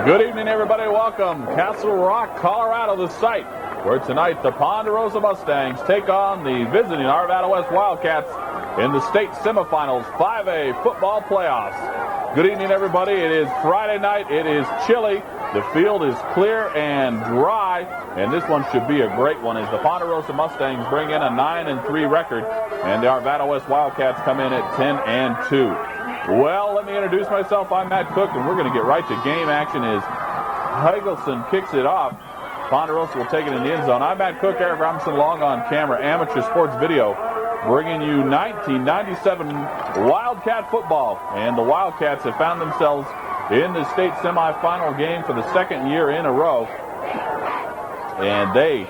Good evening, everybody. Welcome. Castle Rock, Colorado, the site where tonight the Ponderosa Mustangs take on the visiting Arvada West Wildcats in the state semifinals 5A football playoffs. Good evening, everybody. It is Friday night. It is chilly. The field is clear and dry, and this one should be a great one as the Ponderosa Mustangs bring in a 9-3 record, and the Arvada West Wildcats come in at 10-2. Well, let me introduce myself. I'm Matt Cook, and we're going to get right to game action as Hegelson kicks it off. Ponderosa will take it in the end zone. I'm Matt Cook, Eric Robinson, along on camera, Amateur Sports Video, bringing you 1997 Wildcat football. And the Wildcats have found themselves in the state semifinal game for the second year in a row. And they,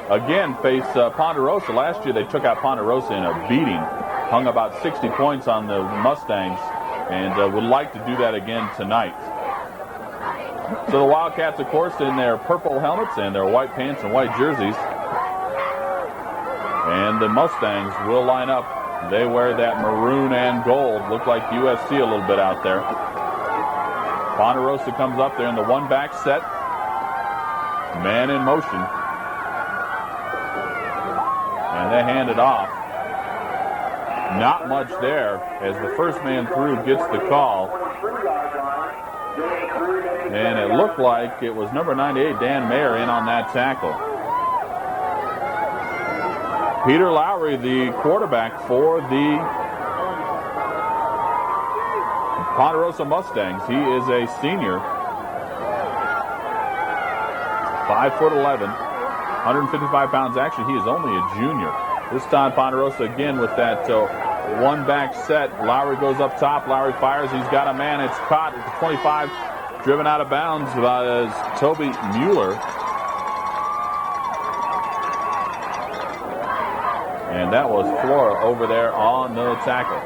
again, face Ponderosa. Last year they took out Ponderosa in a beating, hung about 60 points on the Mustangs, and would like to do that again tonight. So the Wildcats, of course, in their purple helmets and their white pants and white jerseys. And the Mustangs will line up. They wear that maroon and gold. Look like USC a little bit out there. Ponderosa comes up there in the one-back set. Man in motion. And they hand it off. Not much there as the first man through gets the call. And it looked like it was number 98, Dan Mayer, in on that tackle. Peter Lowry, the quarterback for the Ponderosa Mustangs. He is a senior. 5'11", 155 pounds. Actually, he is only a junior. This time Ponderosa again with that one-back set. Lowry goes up top. Lowry fires. He's got a man. It's caught at the 25. Driven out of bounds by Toby Mueller. And that was Flora over there on the tackle.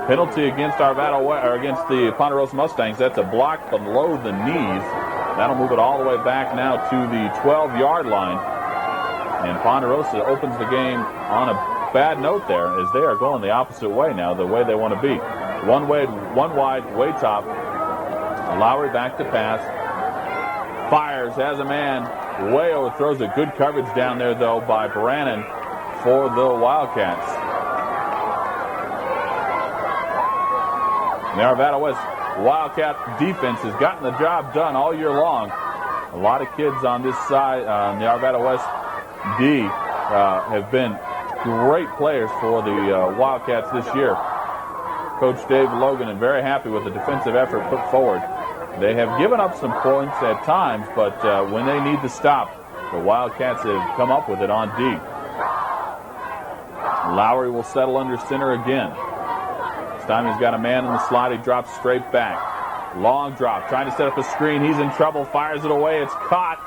Penalty against Arvada, or against the Ponderosa Mustangs. That's a block below the knees. That'll move it all the way back now to the 12-yard line. And Ponderosa opens the game on a bad note there as they are going the opposite way now, the way they want to be. One wide, way top. Lowry back to pass. Fires, has a man. Way overthrows it. Good coverage down there, though, by Brannon for the Wildcats. The Arvada West Wildcat defense has gotten the job done all year long. A lot of kids on this side, on the Arvada West D, have been great players for the Wildcats this year. Coach Dave Logan is very happy with the defensive effort put forward. They have given up some points at times, but when they need to stop, the Wildcats have come up with it on D. Lowry will settle under center again. This time he's got a man in the slot. He drops straight back. Long drop, trying to set up a screen. He's in trouble, fires it away. It's caught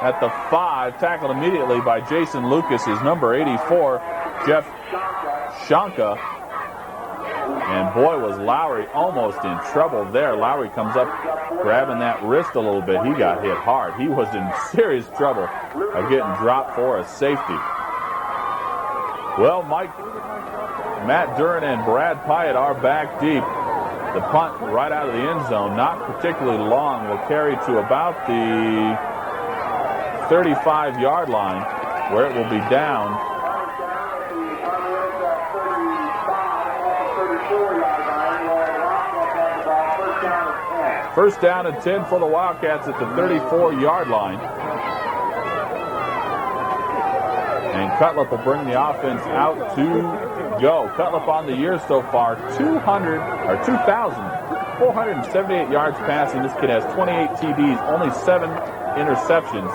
at the 5, tackled immediately by Jason Lucas, his number 84, Jeff Shanka. And boy, was Lowry almost in trouble there. Lowry comes up grabbing that wrist a little bit. He got hit hard. He was in serious trouble of getting dropped for a safety. Well, Matt Duran and Brad Pyatt are back deep. The punt right out of the end zone, not particularly long, will carry to about the 35-yard line where it will be down. First down and 10 for the Wildcats at the 34-yard line. And Cutlip will bring the offense out to go. Cutlip on the year so far, 2,000 478 yards passing. This kid has 28 TDs, only 7 interceptions,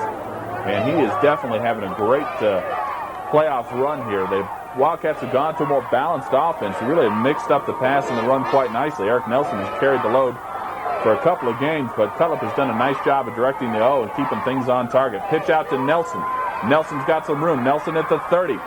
and he is definitely having a great playoff run here. The Wildcats have gone to a more balanced offense. They really have mixed up the pass and the run quite nicely. Eric Nelson has carried the load for a couple of games, but Cutlip has done a nice job of directing the O and keeping things on target. Pitch out to Nelson. Nelson's got some room. Nelson at the 30.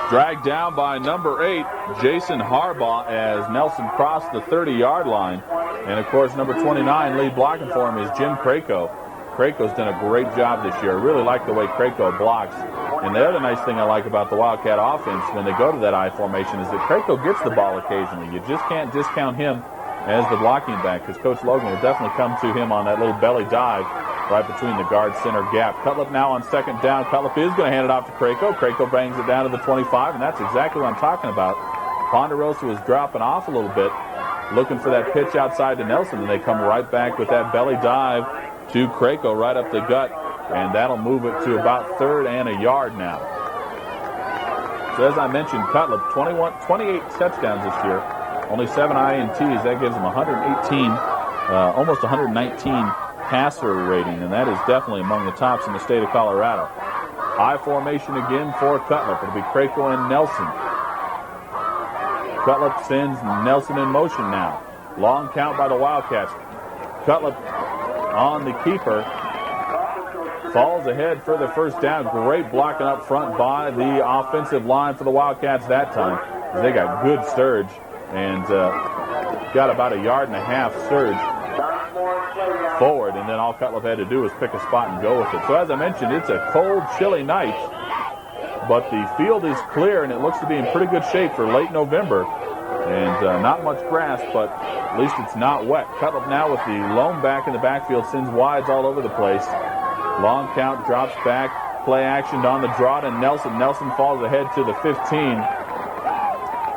Dragged down by number 8, Jason Harbaugh, as Nelson crossed the 30-yard line. And, of course, number 29, lead blocking for him, is Jim Crayco. Crayco's done a great job this year. I really like the way Crayco blocks. And the other nice thing I like about the Wildcat offense when they go to that I formation is that Crayco gets the ball occasionally. You just can't discount him as the blocking back, because Coach Logan will definitely come to him on that little belly dive right between the guard center gap. Cutlip now on second down. Cutlip is going to hand it off to Crayco. Crayco bangs it down to the 25, and that's exactly what I'm talking about. Ponderosa was dropping off a little bit, looking for that pitch outside to Nelson, and they come right back with that belly dive to Crayco right up the gut, and that'll move it to about 3rd and a yard now. So as I mentioned, Cutlip, 28 touchdowns this year, only 7 INTs. That gives him 118, almost 119 passer rating, and that is definitely among the tops in the state of Colorado. I formation again for Cutlip. It'll be Crayco and Nelson. Cutlip sends Nelson in motion now. Long count by the Wildcats. Cutlip on the keeper. Falls ahead for the first down. Great blocking up front by the offensive line for the Wildcats that time. They got good surge and got about 1.5 yard surge forward, and then all Cutlip had to do was pick a spot and go with it. So as I mentioned, it's a cold, chilly night, but the field is clear, and it looks to be in pretty good shape for late November. And not much grass, but at least it's not wet. Cutlip now with the lone back in the backfield, sends wides all over the place. Long count, drops back, play action on the draw to Nelson. Nelson falls ahead to the 15.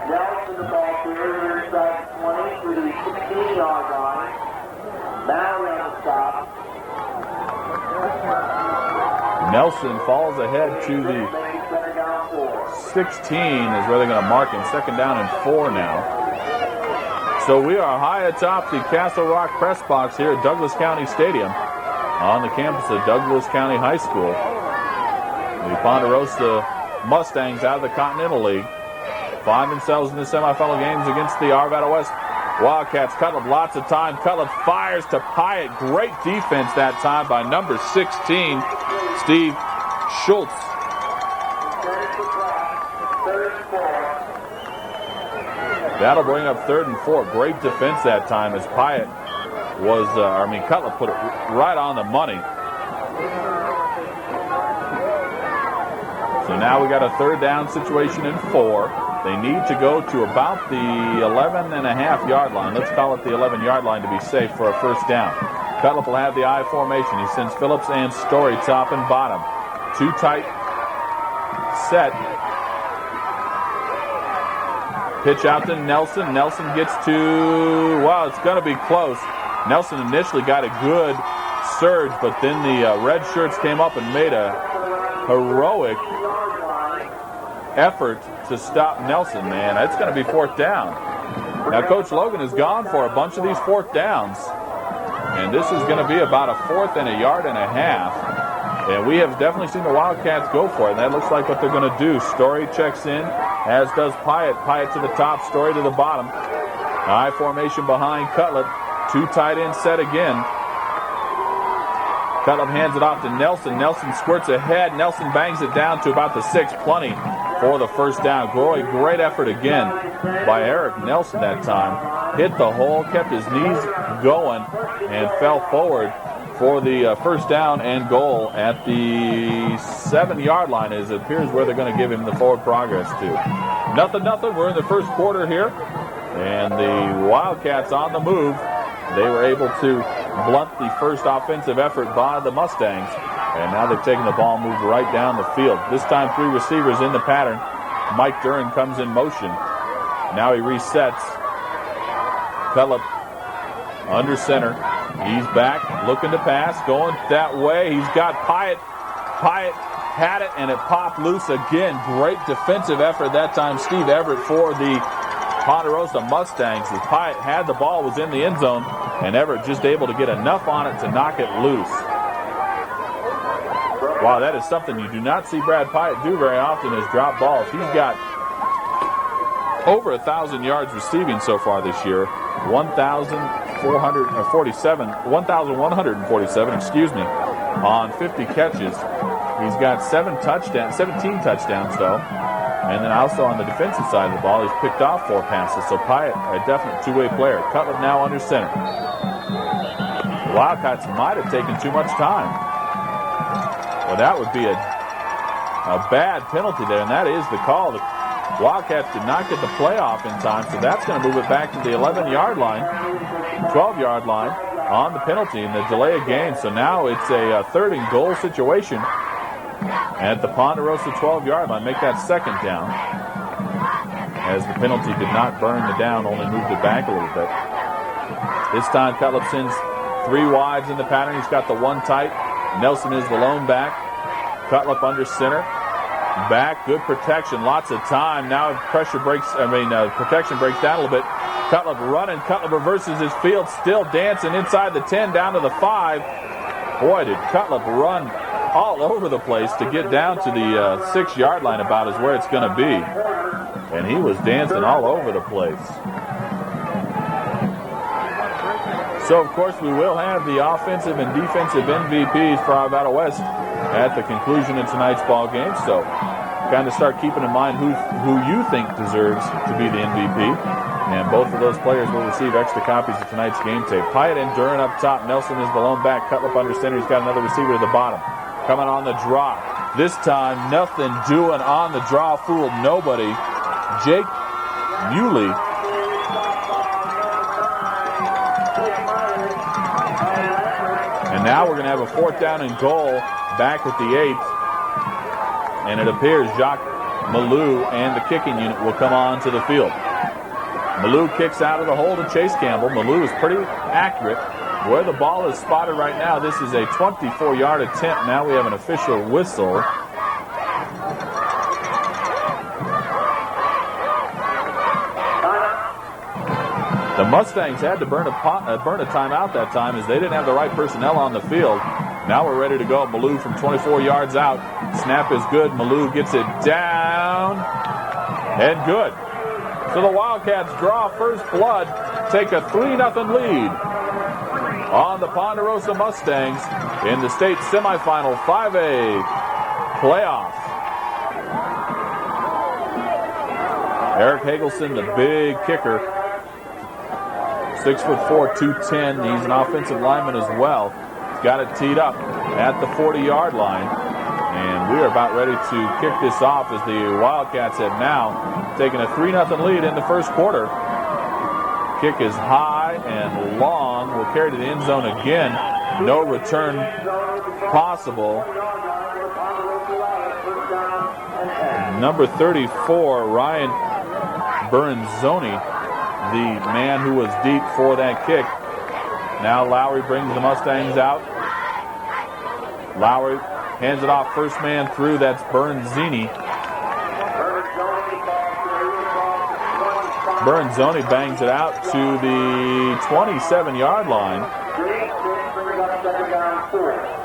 Nelson, the ball carrier, inside 20 to the 16-yard line. Now we're on the stop. Nelson falls ahead to the 16 is where they're going to mark him. 2nd down and 4 now. So we are high atop the Castle Rock press box here at Douglas County Stadium on the campus of Douglas County High School. The Ponderosa Mustangs out of the Continental League find themselves in the semifinal games against the Arvada West Wildcats. Cutlip, lots of time. Cutlip fires to Pyatt. Great defense that time by number 16, Steve Schultz. That'll bring up 3rd and 4. Great defense that time as Pyatt was, Cutlip put it right on the money. So now we got a 3rd down situation and 4. They need to go to about the 11.5 yard line. Let's call it the 11-yard line to be safe for a first down. Cutlip will have the I formation. He sends Phillips and Story top and bottom. 2 tight set. Pitch out to Nelson. Nelson gets to, wow, it's going to be close. Nelson initially got a good surge, but then the red shirts came up and made a heroic effort to stop Nelson, man. It's going to be 4th down. Now, Coach Logan has gone for a bunch of these 4th downs, and this is going to be about a 4th and 1.5 yards. And we have definitely seen the Wildcats go for it, and that looks like what they're going to do. Story checks in, as does Pyatt. Pyatt to the top, Story to the bottom. I formation behind Cutlip. 2 tight ends set again. Cutlip hands it off to Nelson. Nelson squirts ahead. Nelson bangs it down to about the 6. Plenty for the first down. Great effort again by Eric Nelson that time. Hit the hole, kept his knees going, and fell forward for the first down and goal at the 7-yard line, as it appears where they're going to give him the forward progress to. 0-0. We're in the first quarter here, and the Wildcats on the move. They were able to blunt the first offensive effort by the Mustangs, and now they've taken the ball, moved right down the field. This time 3 receivers in the pattern. Mike Duran comes in motion. Now he resets. Cutlip under center. He's back, looking to pass, going that way. He's got Pyatt. Pyatt had it, and it popped loose again. Great defensive effort that time. Steve Everett for the Ponderosa Mustangs. As Pyatt had the ball, was in the end zone, and Everett just able to get enough on it to knock it loose. Wow, that is something you do not see Brad Pyatt do very often, is drop balls. He's got over 1,000 yards receiving so far this year. 1,147, on 50 catches. He's got 17 touchdowns, though. And then also on the defensive side of the ball, he's picked off 4 passes. So Pyatt, a definite two-way player. Cutler now under center. The Wildcats might have taken too much time. Well, that would be a bad penalty there, and that is the call. The Wildcats did not get the play off in time, so that's going to move it back to the 11-yard line, 12-yard line on the penalty and the delay of game. So now it's a 3rd-and-goal situation at the Ponderosa 12-yard line. Make that 2nd down, as the penalty did not burn the down, only moved it back a little bit. This time Cutlip sends 3 wides in the pattern. He's got the 1 tight. Nelson is the lone back. Cutlip under center. Back, good protection, lots of time. Now protection breaks down a little bit. Cutlip running, Cutlip reverses his field, still dancing inside the 10, down to the 5. Boy, did Cutlip run all over the place to get down to the 6-yard line, about is where it's going to be. And he was dancing all over the place. So, of course, we will have the offensive and defensive MVPs for Arvada West at the conclusion of tonight's ball game. So, kind of start keeping in mind who you think deserves to be the MVP. And both of those players will receive extra copies of tonight's game tape. Pyatt and Duran up top. Nelson is the lone back. Cutlip under center. He's got another receiver at the bottom. Coming on the draw. This time, nothing doing on the draw. Fooled nobody. Jake Muley. And now we're going to have a 4th down and goal back at the 8th. And it appears Jacques Malou and the kicking unit will come on to the field. Malou kicks out of the hole to Chase Campbell. Malou is pretty accurate. Where the ball is spotted right now, this is a 24-yard attempt. Now we have an official whistle. The Mustangs had to burn a timeout that time, as they didn't have the right personnel on the field. Now we're ready to go. Malou from 24 yards out. Snap is good. Malou gets it down. And good. So the Wildcats draw first blood, take a 3-0 lead on the Ponderosa Mustangs in the state semifinal 5A playoff. Eric Hagelson, the big kicker. 6'4", 210. He's an offensive lineman as well. He's got it teed up at the 40-yard line. And we are about ready to kick this off, as the Wildcats have now taken a 3-0 lead in the first quarter. Kick is high and long. Will carry to the end zone again. No return possible. Number 34, Ryan Bernzoni, the man who was deep for that kick. Now Lowry brings the Mustangs out. Lowry hands it off, first man through. That's Bernzoni. Bernzoni bangs it out to the 27-yard line.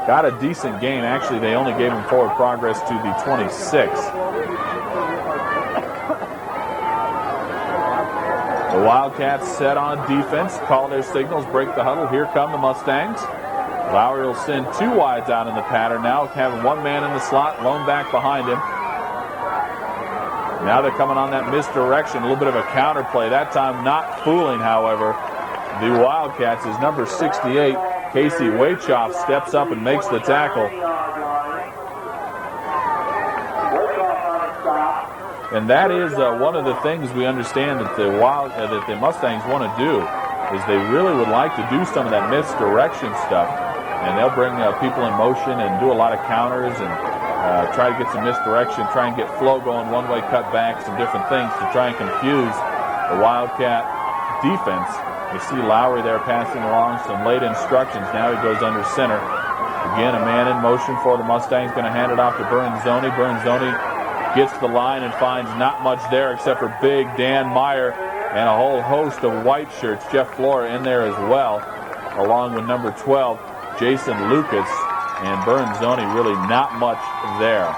Got a decent gain. Actually, they only gave him forward progress to the 26. The Wildcats set on defense, call their signals, break the huddle. Here come the Mustangs. Lowry will send 2 wides out in the pattern now, having 1 man in the slot, lone back behind him. Now they're coming on that misdirection, a little bit of a counter play. That time not fooling, however, the Wildcats is number 68. Casey Waychoff steps up and makes the tackle. And that is one of the things we understand that the Mustangs want to do, is they really would like to do some of that misdirection stuff. And they'll bring people in motion and do a lot of counters and try to get some misdirection, try and get flow going, one-way cutbacks and different things to try and confuse the Wildcat defense. You see Lowry there passing along some late instructions. Now he goes under center. Again, a man in motion for the Mustangs, going to hand it off to Bernzoni. Bernzoni gets the line and finds not much there except for big Dan Meyer and a whole host of white shirts. Jeff Flora in there as well, along with number 12, Jason Lucas, and Bernzoni. Really not much there.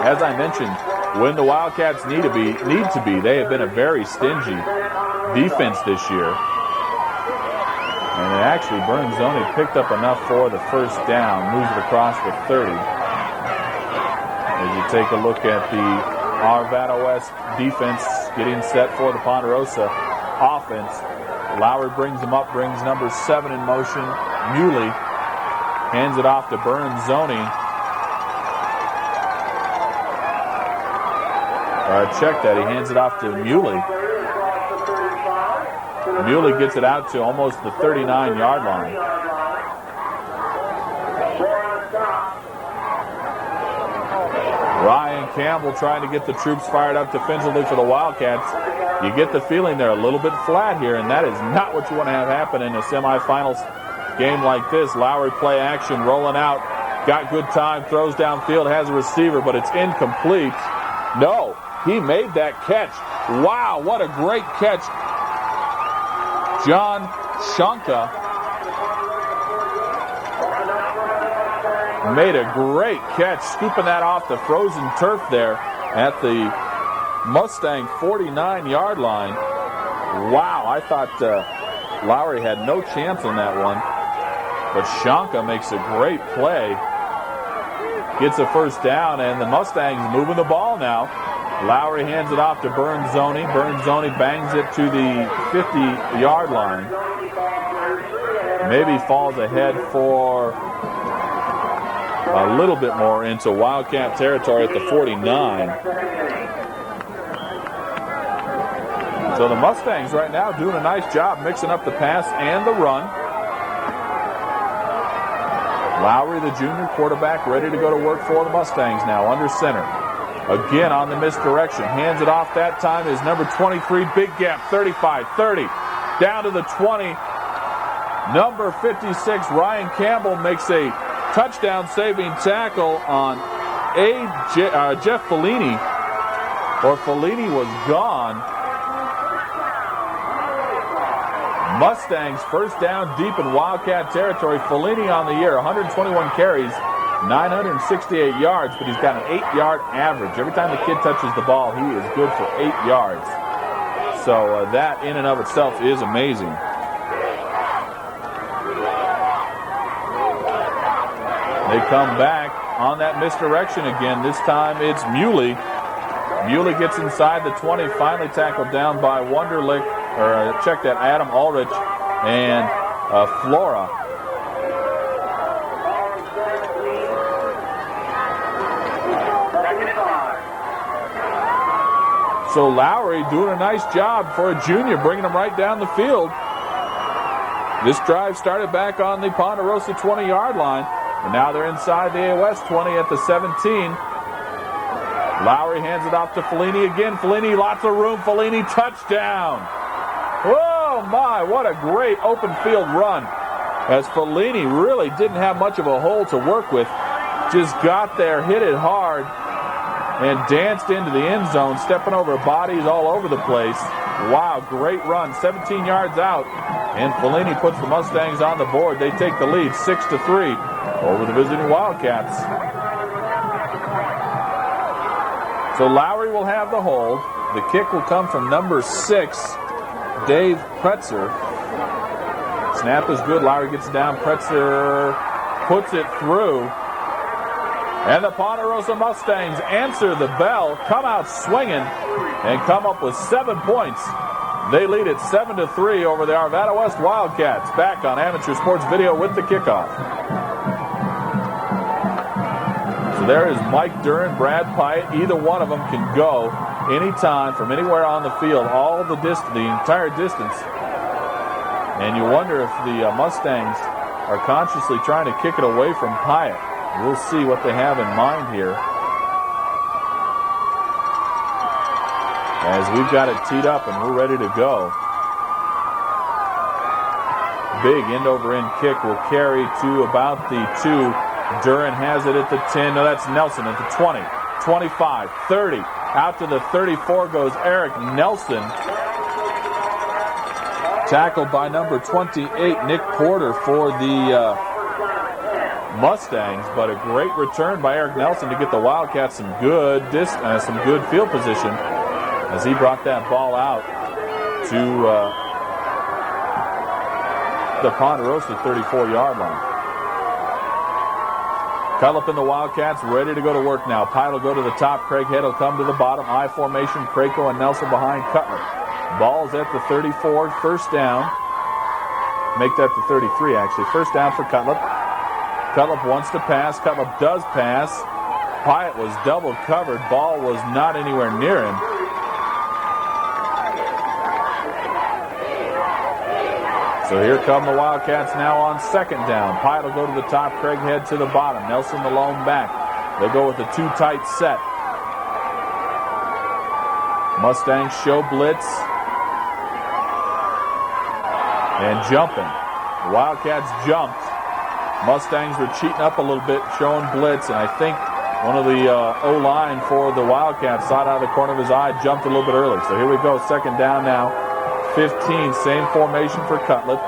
As I mentioned, when the Wildcats need to be, they have been a very stingy defense this year. And actually, Bernzoni picked up enough for the first down, moves it across the 30. As you take a look at the Arvada West defense getting set for the Ponderosa offense. Lowry brings him up, brings number 7 in motion. Muley hands it off to Bernzoni. Check that. He hands it off to Muley. Muley gets it out to almost the 39-yard line. Ryan Campbell trying to get the troops fired up defensively for the Wildcats. You get the feeling they're a little bit flat here, and that is not what you want to have happen in a semifinals game like this. Lowry play action, rolling out, got good time, throws downfield, has a receiver, but it's incomplete. No, he made that catch. Wow, what a great catch. John Shanka made a great catch, scooping that off the frozen turf there at the Mustang 49-yard line. Wow, I thought Lowry had no chance on that one. But Shanka makes a great play. Gets a first down, and the Mustangs moving the ball now. Lowry hands it off to Bernzoni. Bernzoni bangs it to the 50-yard line. Maybe falls ahead for a little bit more into Wildcat territory at the 49. So the Mustangs right now doing a nice job mixing up the pass and the run. Lowry, the junior quarterback, ready to go to work for the Mustangs now under center. Again on the misdirection. Hands it off that time is number 23, big gap, 35, 30. Down to the 20. Number 56, Ryan Campbell makes a touchdown-saving tackle on Jeff Fellini. Or Fellini was gone. Mustangs first down deep in Wildcat territory. Fellini on the year, 121 carries, 968 yards, but he's got an 8-yard average. Every time the kid touches the ball, he is good for 8 yards. So that in and of itself is amazing. They come back on that misdirection again. This time it's Muley. Muley gets inside the 20, finally tackled down by Wunderlich, or check that, Adam Ulrich and Flora. So Lowry doing a nice job for a junior, bringing him right down the field. This drive started back on the Ponderosa 20-yard line, and now they're inside the AOS 20 at the 17. Lowry hands it off to Fellini again. Fellini, lots of room. Fellini, touchdown. Oh, my, what a great open field run. As Fellini really didn't have much of a hole to work with. Just got there, hit it hard, and danced into the end zone, stepping over bodies all over the place. Wow, great run. 17 yards out, and Fellini puts the Mustangs on the board. They take the lead 6-3 over the visiting Wildcats. So Lowry will have the hold. The kick will come from number 6, Dave Pretzer. Snap is good. Lowry gets down. Pretzer puts it through. And the Ponderosa Mustangs answer the bell, come out swinging, and come up with 7 points. They lead it 7-3 over the Arvada West Wildcats. Back on Amateur Sports Video with the kickoff. So there is Mike Duran, Brad Pyatt. Either one of them can go anytime from anywhere on the field, all the entire distance. And you wonder if the Mustangs are consciously trying to kick it away from Pyatt. We'll see what they have in mind here. As we've got it teed up and we're ready to go. Big end-over-end kick will carry to about the 2. Duran has it at the 10. No, that's Nelson at the 20, 25, 30. Out to the 34 goes Eric Nelson. Tackled by number 28, Nick Porter, for the Mustangs. But a great return by Eric Nelson to get the Wildcats some good field position as he brought that ball out to the Ponderosa 34-yard line. Cutlip and the Wildcats ready to go to work now. Pyatt will go to the top. Craig Head will come to the bottom. I formation. Krako and Nelson behind Cutlip. Ball's at the 34. First down. Make that the 33, actually. First down for Cutlip. Cutlip wants to pass. Cutlip does pass. Pyatt was double covered. Ball was not anywhere near him. So here come the Wildcats now on second down. Pyatt will go to the top. Craig Head to the bottom. Nelson the lone back. They'll go with a two-tight set. Mustangs show blitz. And jumping. The Wildcats jumped. Mustangs were cheating up a little bit, showing blitz. And I think one of the O-line for the Wildcats, saw it out of the corner of his eye, jumped a little bit early. So here we go. Second down now. 15, same formation for Cutlip.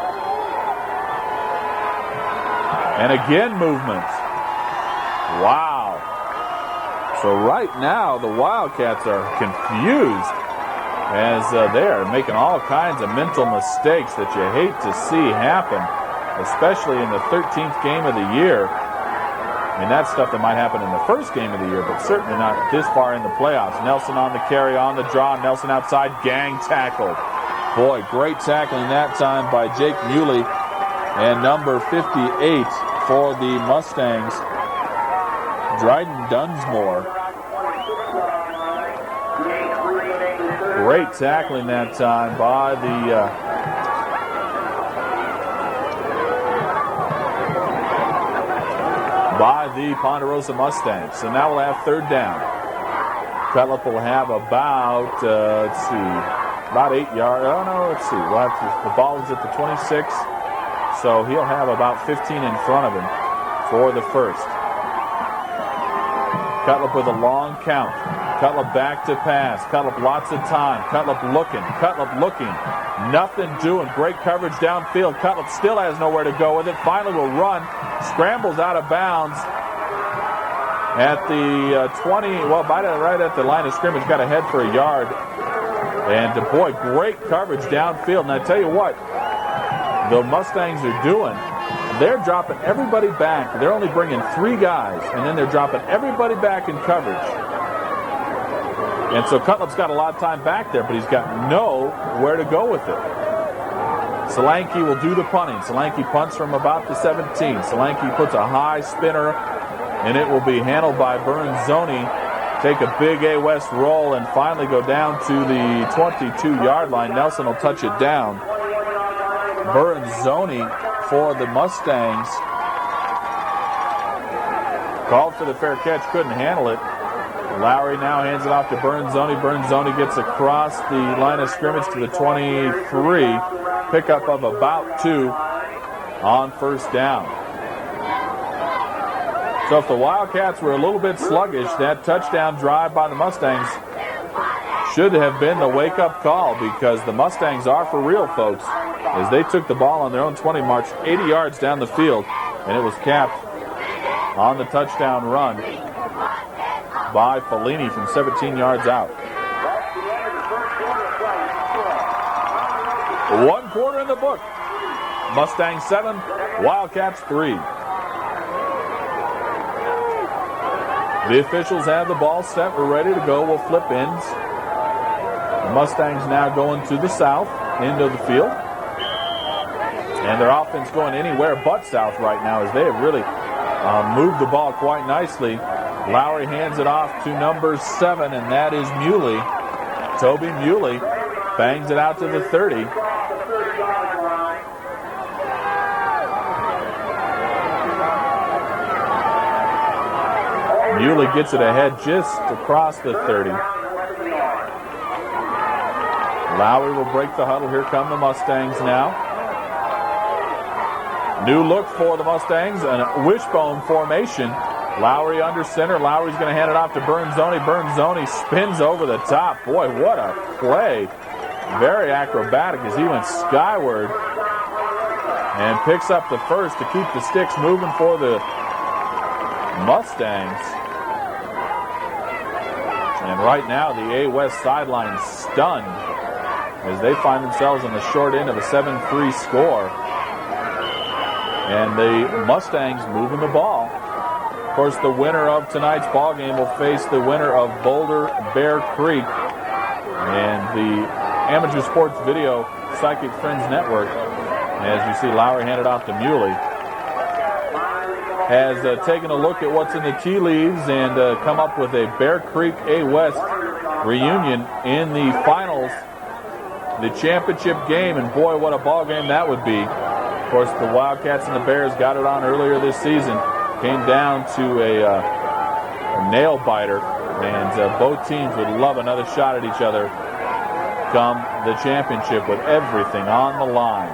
And again, movement. Wow. So right now, the Wildcats are confused as they are making all kinds of mental mistakes that you hate to see happen, especially in the 13th game of the year. I mean, that's stuff that might happen in the first game of the year, but certainly not this far in the playoffs. Nelson on the carry, on the draw. Nelson outside, gang tackled. Boy, great tackling that time by Jake Muley. And number 58 for the Mustangs, Dryden Dunsmore. Great tackling that time by the Ponderosa Mustangs. So now we'll have third down. Cutlip will have about, about 8 yards. Oh, no, let's see. We'll have the ball is at the 26, so he'll have about 15 in front of him for the first. Cutlip with a long count. Cutlip back to pass. Cutlip lots of time. Cutlip looking. Nothing doing. Great coverage downfield. Cutlip still has nowhere to go with it. Finally will run. Scrambles out of bounds at the 20. Well, right at the line of scrimmage. Got ahead for a yard. And, boy, great coverage downfield. And I tell you what, the Mustangs are doing, they're dropping everybody back. They're only bringing 3 guys, and then they're dropping everybody back in coverage. And so Cutlip's got a lot of time back there, but he's got nowhere to go with it. Solanke will do the punting. Solanke punts from about the 17. Solanke puts a high spinner, and it will be handled by Bernzoni. Take a big A West roll and finally go down to the 22-yard line. Nelson will touch it down. Bernzoni for the Mustangs called for the fair catch, couldn't handle it. Lowry now hands it off to Bernzoni. Bernzoni gets across the line of scrimmage to the 23. Pickup of about 2 on first down. So if the Wildcats were a little bit sluggish, that touchdown drive by the Mustangs should have been the wake-up call, because the Mustangs are for real, folks, as they took the ball on their own 20, marched 80 yards down the field, and it was capped on the touchdown run by Fellini from 17 yards out. 1 quarter in the book. Mustangs 7, Wildcats 3. The officials have the ball set. We're ready to go. We'll flip ends. The Mustangs now going to the south end of the field. And their offense going anywhere but south right now, as they have really moved the ball quite nicely. Lowry hands it off to number 7, and that is Muley. Toby Muley bangs it out to the 30. Muley gets it ahead just across the 30. Lowry will break the huddle. Here come the Mustangs now. New look for the Mustangs, a wishbone formation. Lowry under center. Lowry's going to hand it off to Bernzoni. Bernzoni spins over the top. Boy, what a play. Very acrobatic as he went skyward and picks up the first to keep the sticks moving for the Mustangs. And right now the A West sideline stunned as they find themselves on the short end of a 7-3 score. And the Mustangs moving the ball. Of course, the winner of tonight's ball game will face the winner of Boulder Bear Creek. And the Amateur Sports Video Psychic Friends Network, as you see Lowry handed off to Muley, has taken a look at what's in the tea leaves and come up with a Bear Creek A West reunion in the finals, the championship game. And boy, what a ball game that would be. Of course, the Wildcats and the Bears got it on earlier this season. Came down to a nail biter, and both teams would love another shot at each other come the championship with everything on the line.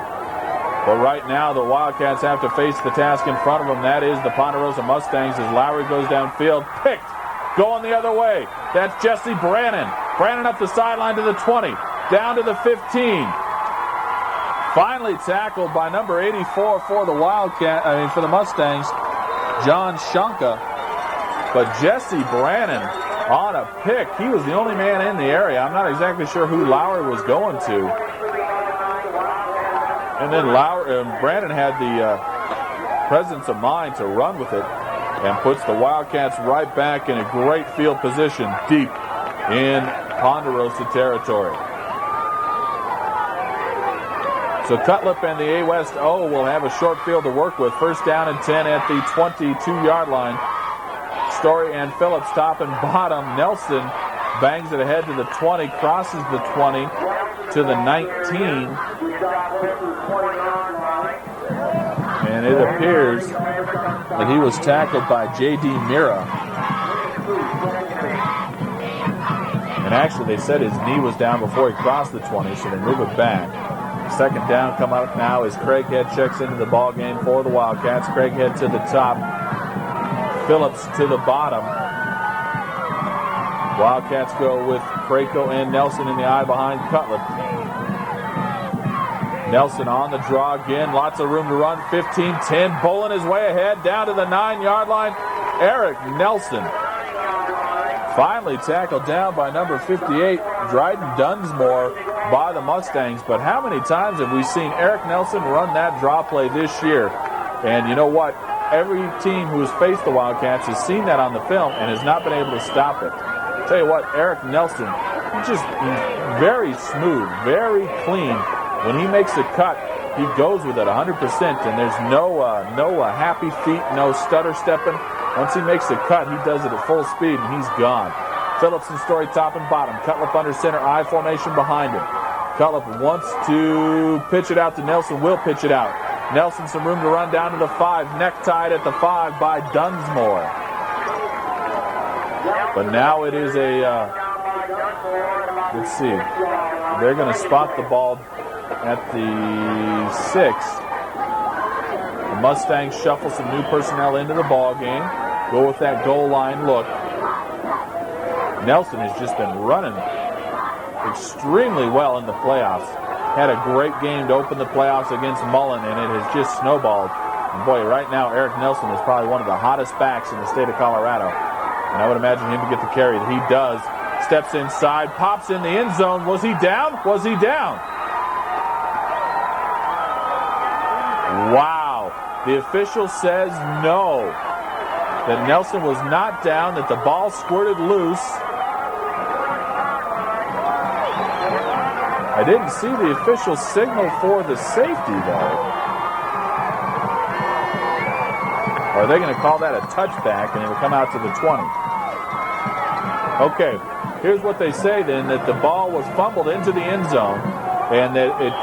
But right now, the Wildcats have to face the task in front of them. That is the Ponderosa Mustangs as Lowry goes downfield. Picked. Going the other way. That's Jesse Brannon. Brannon up the sideline to the 20. Down to the 15. Finally tackled by number 84 for the for the Mustangs, John Shanka. But Jesse Brannon on a pick. He was the only man in the area. I'm not exactly sure who Lowry was going to. And then Brannon had the presence of mind to run with it and puts the Wildcats right back in a great field position deep in Ponderosa territory. So Cutlip and the A West O will have a short field to work with. First down and 10 at the 22-yard line. Story and Phillips top and bottom. Nelson bangs it ahead to the 20, crosses the 20 to the 19. And it appears that he was tackled by J.D. Mira. And actually, they said his knee was down before he crossed the 20, so they move it back. Second down come out now as Craighead checks into the ball game for the Wildcats. Craighead to the top. Phillips to the bottom. Wildcats go with Craco and Nelson in the eye behind Cutlip. Nelson on the draw again. Lots of room to run. 15-10. Bowling his way ahead down to the 9-yard line. Eric Nelson finally tackled down by number 58, Dryden Dunsmore, by the Mustangs. But how many times have we seen Eric Nelson run that draw play this year? And you know what? Every team who has faced the Wildcats has seen that on the film and has not been able to stop it. I'll tell you what, Eric Nelson, he's very smooth, very clean. When he makes a cut, he goes with it 100%, and there's no happy feet, no stutter stepping. Once he makes a cut, he does it at full speed, and he's gone. Phillips and Story top and bottom. Cutlip under center, I formation behind him. Cutlip wants to pitch it out to Nelson, will pitch it out. Nelson some room to run down to the 5, necktied at the 5 by Dunsmore. But now it is let's see, they're going to spot the ball at the 6. The Mustangs shuffle some new personnel into the ball game. Go with that goal line look. Nelson has just been running extremely well in the playoffs. Had a great game to open the playoffs against Mullen, and it has just snowballed. And boy, right now, Eric Nelson is probably one of the hottest backs in the state of Colorado. And I would imagine him to get the carry that he does. Steps inside, pops in the end zone. Was he down? Was he down? Wow. The official says no. That Nelson was not down, that the ball squirted loose. I didn't see the official signal for the safety, though. Or are they going to call that a touchback, and it'll come out to the 20? Okay, here's what they say then, that the ball was fumbled into the end zone, and that it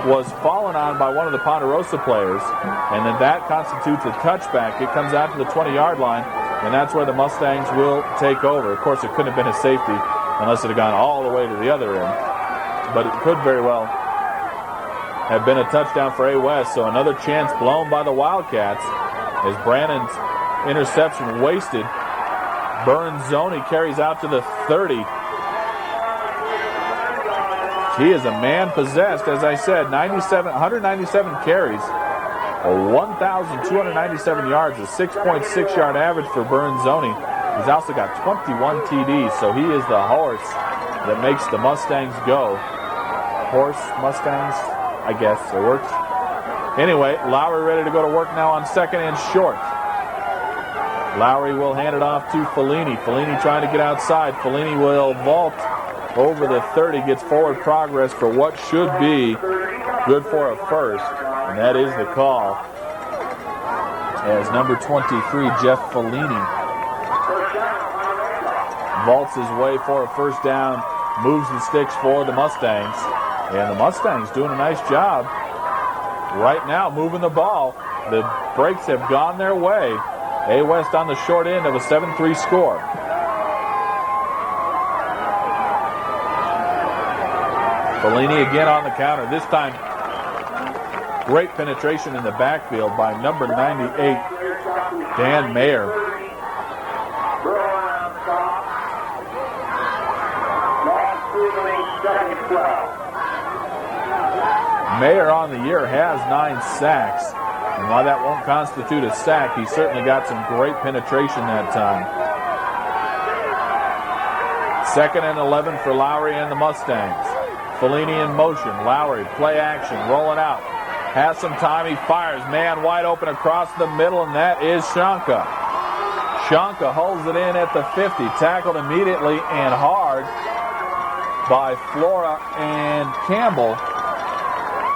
was fallen on by one of the Ponderosa players, and then that constitutes a touchback. It comes out to the 20-yard line, and that's where the Mustangs will take over. Of course, it couldn't have been a safety unless it had gone all the way to the other end, but it could very well have been a touchdown for A West. So another chance blown by the Wildcats as Brannon interception wasted. Bernzoni carries out to the 30. He is a man possessed, as I said, 197 carries, 1,297 yards, a 6.6 yard average for Bernzoni. He's also got 21 TDs, so he is the horse that makes the Mustangs go. Horse, Mustangs, I guess it works. Anyway, Lowry ready to go to work now on second and short. Lowry will hand it off to Fellini. Fellini trying to get outside. Fellini will vault over the 30, gets forward progress for what should be good for a first, and that is the call. As number 23, Jeff Fellini, vaults his way for a first down, moves the sticks for the Mustangs, and the Mustangs doing a nice job right now moving the ball. The breaks have gone their way. A West on the short end of a 7-3 score. Fellini again on the counter. This time, great penetration in the backfield by number 98, Dan Mayer. Mayer on the year has 9 sacks. And while that won't constitute a sack, he certainly got some great penetration that time. 2nd and 11 for Lowry and the Mustangs. Fellini in motion. Lowry, play action, rolling out. Has some time, he fires. Man wide open across the middle, and that is Shanka. Shanka holds it in at the 50. Tackled immediately and hard by Flora and Campbell,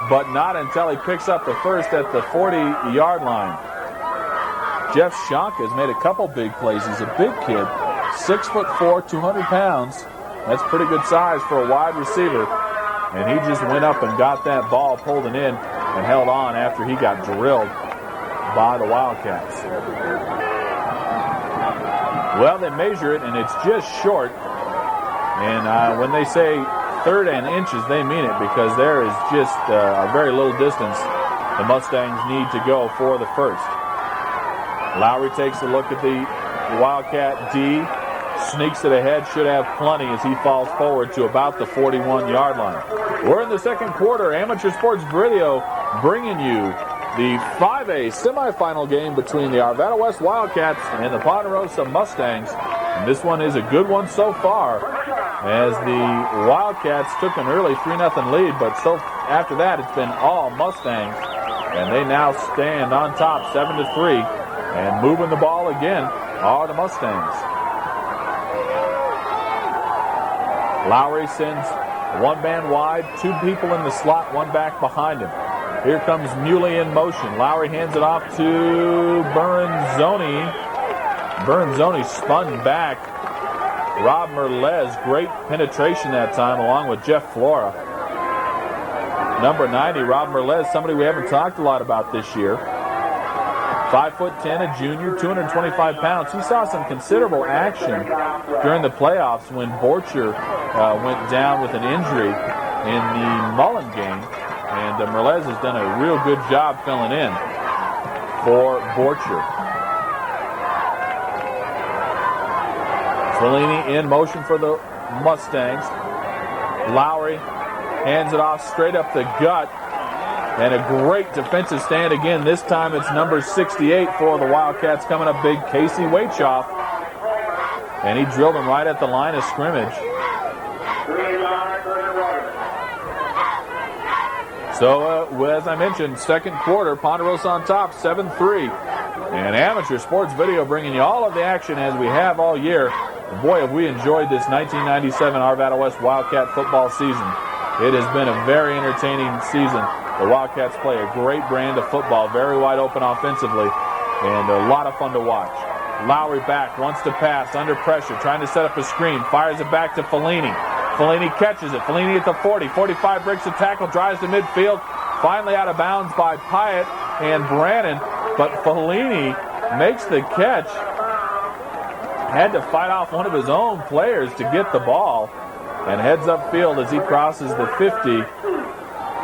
but not until he picks up the first at the 40-yard line. Jeff Shanka has made a couple big plays. He's a big kid, 6'4", 200 pounds. That's pretty good size for a wide receiver. And he just went up and got that ball, pulled it in, and held on after he got drilled by the Wildcats. Well, they measure it, and it's just short. And when they say 3rd and inches, they mean it, because there is just a very little distance the Mustangs need to go for the first. Lowry takes a look at the Wildcat D, sneaks it ahead, should have plenty as he falls forward to about the 41-yard line. We're in the second quarter. Amateur Sports Video bringing you the 5A semifinal game between the Arvada West Wildcats and the Ponderosa Mustangs. And this one is a good one so far, as the Wildcats took an early 3-0 lead, but so after that it's been all Mustangs, and they now stand on top 7-3, and moving the ball again are the Mustangs. Lowry sends one man wide, 2 people in the slot, 1 back behind him. Here comes Muley in motion. Lowry hands it off to Bernzoni. Bernzoni spun back. Rob Merlez, great penetration that time, along with Jeff Flora. Number 90, Rob Merlez, somebody we haven't talked a lot about this year. 5'10", a junior, 225 pounds. He saw some considerable action during the playoffs when Borcher went down with an injury in the Mullen game. And Merlez has done a real good job filling in for Borcher. Fellini in motion for the Mustangs. Lowry hands it off straight up the gut. And a great defensive stand again. This time it's number 68 for the Wildcats coming up big, Casey Wachoff. And he drilled him right at the line of scrimmage. So, as I mentioned, second quarter, Ponderosa on top, 7-3. And Amateur Sports Video bringing you all of the action as we have all year. And boy, have we enjoyed this 1997 Arvada West Wildcat football season. It has been a very entertaining season. The Wildcats play a great brand of football, very wide open offensively, and a lot of fun to watch. Lowry back, wants to pass, under pressure, trying to set up a screen, fires it back to Fellini. Fellini catches it. Fellini at the 40. 45 breaks the tackle, drives to midfield. Finally out of bounds by Pyatt and Brannon. But Fellini makes the catch. Had to fight off one of his own players to get the ball. And heads upfield as he crosses the 50.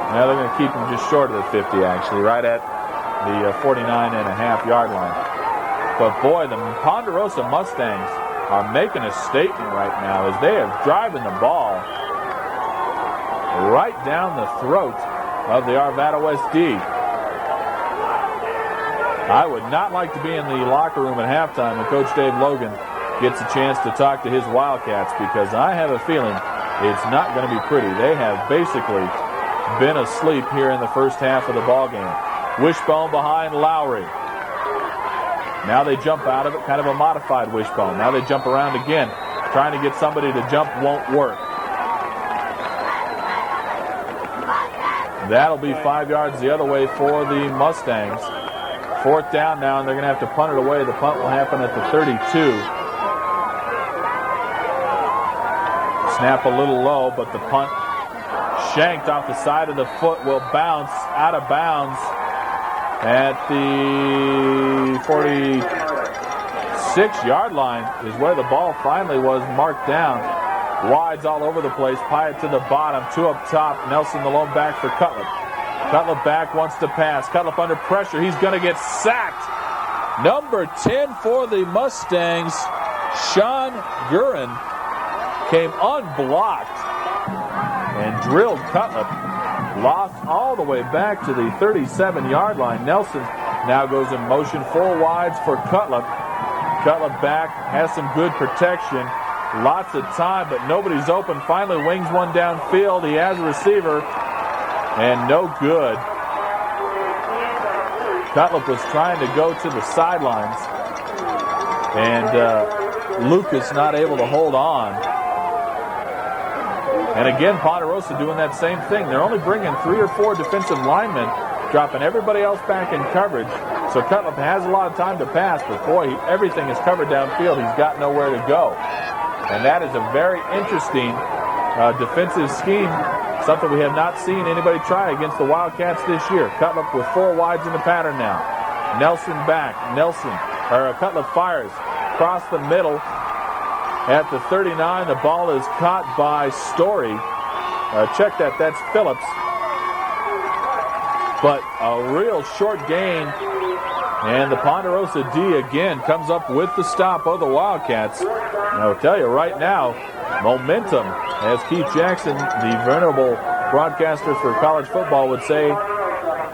Now they're going to keep him just short of the 50, actually, right at the 49.5-yard line. But boy, the Ponderosa Mustangs are making a statement right now as they are driving the ball right down the throat of the Arvada West D. I would not like to be in the locker room at halftime when Coach Dave Logan gets a chance to talk to his Wildcats, because I have a feeling it's not going to be pretty. They have basically been asleep here in the first half of the ball game. Wishbone behind Lowry. Now they jump out of it, kind of a modified wishbone. Now they jump around again. Trying to get somebody to jump won't work. That'll be 5 yards the other way for the Mustangs. Fourth down now, and they're going to have to punt it away. The punt will happen at the 32. Snap a little low, but the punt shanked off the side of the foot will bounce out of bounds at the 46-yard line is where the ball finally was marked down. Wides all over the place. Pyatt to the bottom, two up top. Nelson the lone back for Cutlip. Cutlip back, wants to pass. Cutlip under pressure. He's going to get sacked. Number 10 for the Mustangs, Sean Gurin, came unblocked and drilled Cutlip. Lost all the way back to the 37-yard line. Nelson now goes in motion. Four wides for Cutlip. Cutlip back, has some good protection. Lots of time, but nobody's open. Finally wings one downfield. He has a receiver, and no good. Cutlip was trying to go to the sidelines, and Lucas not able to hold on. And again, Ponderosa doing that same thing. They're only bringing 3 or 4 defensive linemen, dropping everybody else back in coverage. So Cutlip has a lot of time to pass, but boy, everything is covered downfield. He's got nowhere to go. And that is a very interesting defensive scheme, something we have not seen anybody try against the Wildcats this year. Cutlip with 4 wides in the pattern now. Nelson back. Cutlip fires across the middle at the 39. The ball is caught by Story. Check that. That's Phillips. But a real short gain. And the Ponderosa D again comes up with the stop of the Wildcats. And I'll tell you right now, momentum, as Keith Jackson, the venerable broadcaster for college football, would say,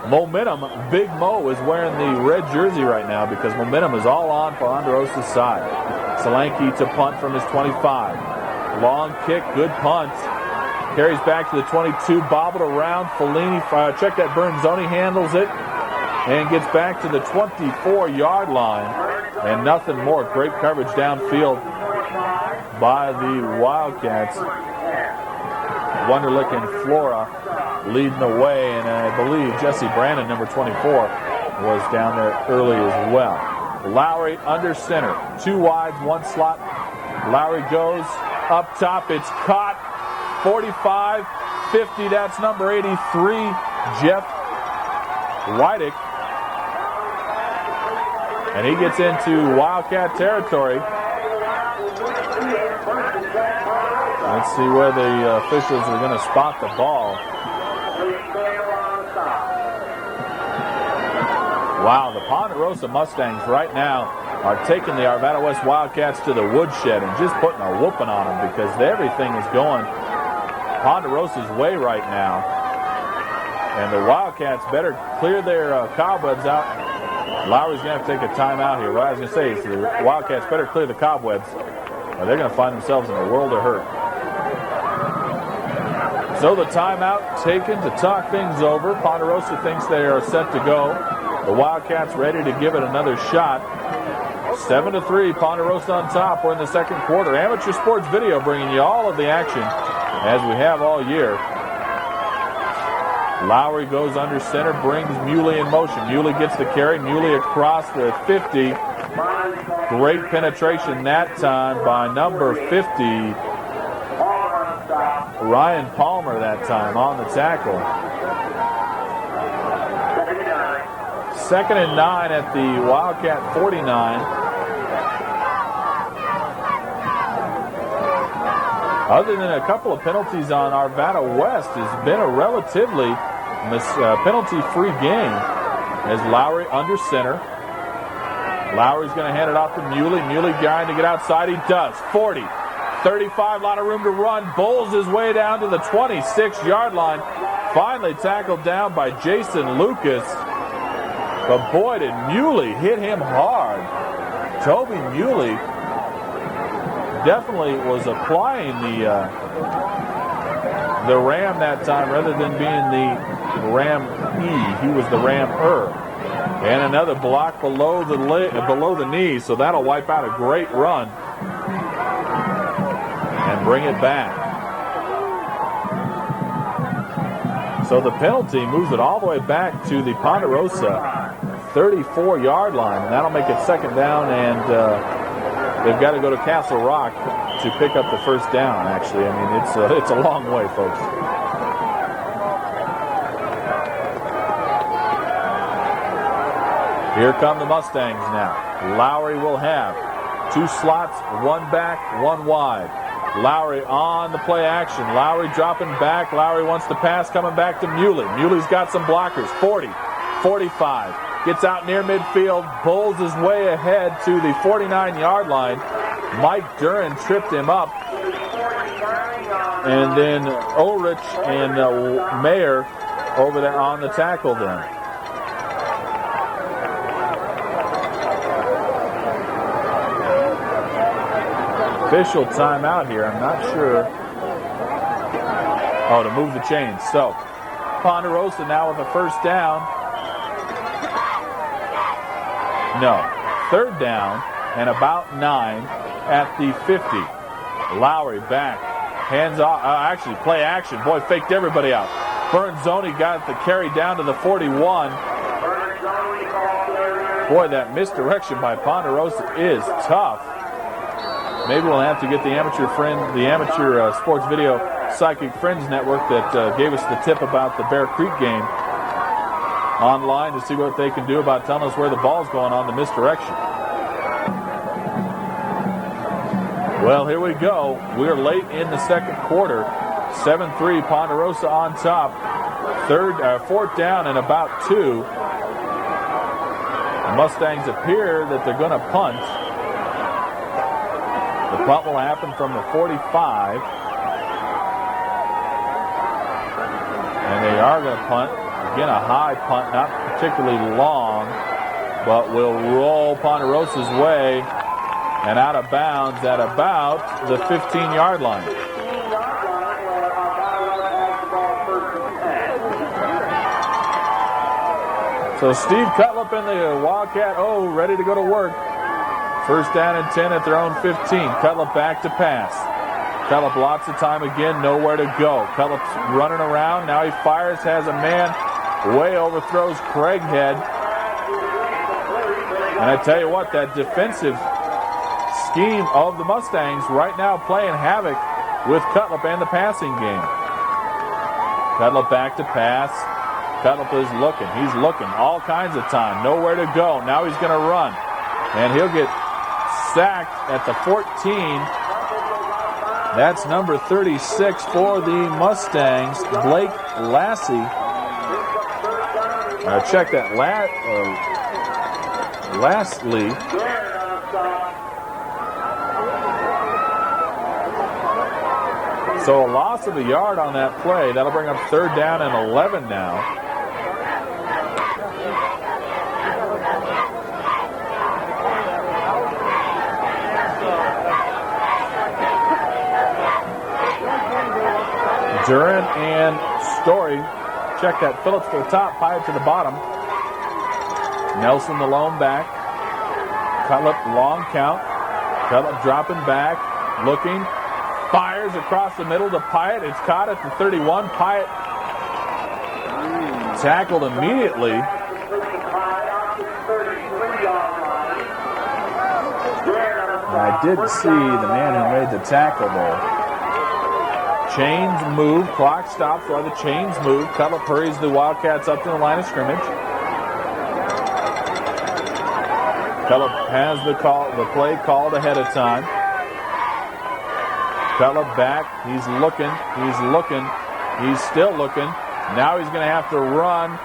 momentum. Big Mo is wearing the red jersey right now because momentum is all on Ponderosa's side. Solanke to punt from his 25. Long kick, good punt. Carries back to the 22, bobbled around. Fellini, check that, Bernzoni handles it and gets back to the 24-yard line. And nothing more. Great coverage downfield by the Wildcats. Wunderlich and Flora leading the way, and I believe Jesse Brandon, number 24, was down there early as well. Lowry under center. 2 wides, 1 slot. Lowry goes up top. It's caught. 45, 50. That's number 83, Jeff Wydick. And he gets into Wildcat territory. Let's see where the officials are going to spot the ball. Wow, the Ponderosa Mustangs right now are taking the Arvada West Wildcats to the woodshed and just putting a whooping on them because everything is going Ponderosa's way right now. And the Wildcats better clear their cobwebs out. Lowry's going to have to take a timeout here. What I was going to say is the Wildcats better clear the cobwebs or they're going to find themselves in a world of hurt. So the timeout taken to talk things over. Ponderosa thinks they are set to go. The Wildcats ready to give it another shot. 7-3, Ponderosa on top. We're in the second quarter. Amateur Sports Video bringing you all of the action as we have all year. Lowry goes under center, brings Muley in motion. Muley gets the carry. Muley across the 50. Great penetration that time by number 50, Ryan Palmer that time on the tackle. 2nd and 9 at the Wildcat 49. Other than a couple of penalties on Arvada West, has been a relatively penalty-free game as Lowry under center. Lowry's going to hand it off to Muley. Muley trying to get outside. He does. 40, 35, a lot of room to run. Bowls his way down to the 26-yard line. Finally tackled down by Jason Lucas. But boy, did Muley hit him hard. Toby Muley definitely was applying the ram that time rather than being the ram-e. He was the ram-er. And another block below the knee, so that'll wipe out a great run and bring it back. So the penalty moves it all the way back to the Ponderosa 34-yard line, and that'll make it second down, and they've got to go to Castle Rock to pick up the first down, actually. I mean, it's a long way, folks. Here come the Mustangs now. Lowry will have two slots, one back, one wide. Lowry on the play action. Lowry dropping back. Lowry wants the pass coming back to Muley. Muley's got some blockers. 40, 45. Gets out near midfield. Bowls his way ahead to the 49-yard line. Mike Duran tripped him up. And then Ulrich and Mayer over there on the tackle then. Official timeout here. I'm not sure. Oh, to move the chains. So, Ponderosa now with a first down. No. Third down and about 9 at the 50. Lowry back. Hands off. Actually, play action. Boy, faked everybody out. Bernzoni got the carry down to the 41. Boy, that misdirection by Ponderosa is tough. Maybe we'll have to get the amateur sports video Psychic Friends Network that gave us the tip about the Bear Creek game online to see what they can do about telling us where the ball's going on the misdirection. Well, here we go. We're late in the second quarter. 7-3, Ponderosa on top. Fourth down and about 2. The Mustangs appear that they're going to punt. The punt will happen from the 45. And they are going to punt. Again, a high punt, not particularly long, but will roll Ponderosa's way and out of bounds at about the 15-yard line. So Steve Cutlip and the Wildcat ready to go to work. First down and 10 at their own 15. Cutlip back to pass. Cutlip lots of time again, nowhere to go. Cutlip's running around. Now he fires, has a man, way overthrows Craighead. And I tell you what, that defensive scheme of the Mustangs right now playing havoc with Cutlip and the passing game. Cutlip back to pass. Cutlip is looking. He's looking all kinds of time. Nowhere to go. Now he's going to run. And he'll get sacked at the 14. That's number 36 for the Mustangs, Blake Lassie. Check that. Lastly. So a loss of a yard on that play. That'll bring up third down and 11 now. Duran and Story. Check that. Phillips to the top, Pyatt to the bottom. Nelson the lone back. Cutlip long count. Cutlip dropping back. Looking. Fires across the middle to Pyatt. It's caught at the 31. Pyatt tackled immediately. And I did see the man who made the tackle there. Chains move. Clock stops while the chains move. Cutlip hurries the Wildcats up to the line of scrimmage. Cutlip has the play called ahead of time. Cutlip back. He's looking. He's looking. He's still looking. Now he's going to have to run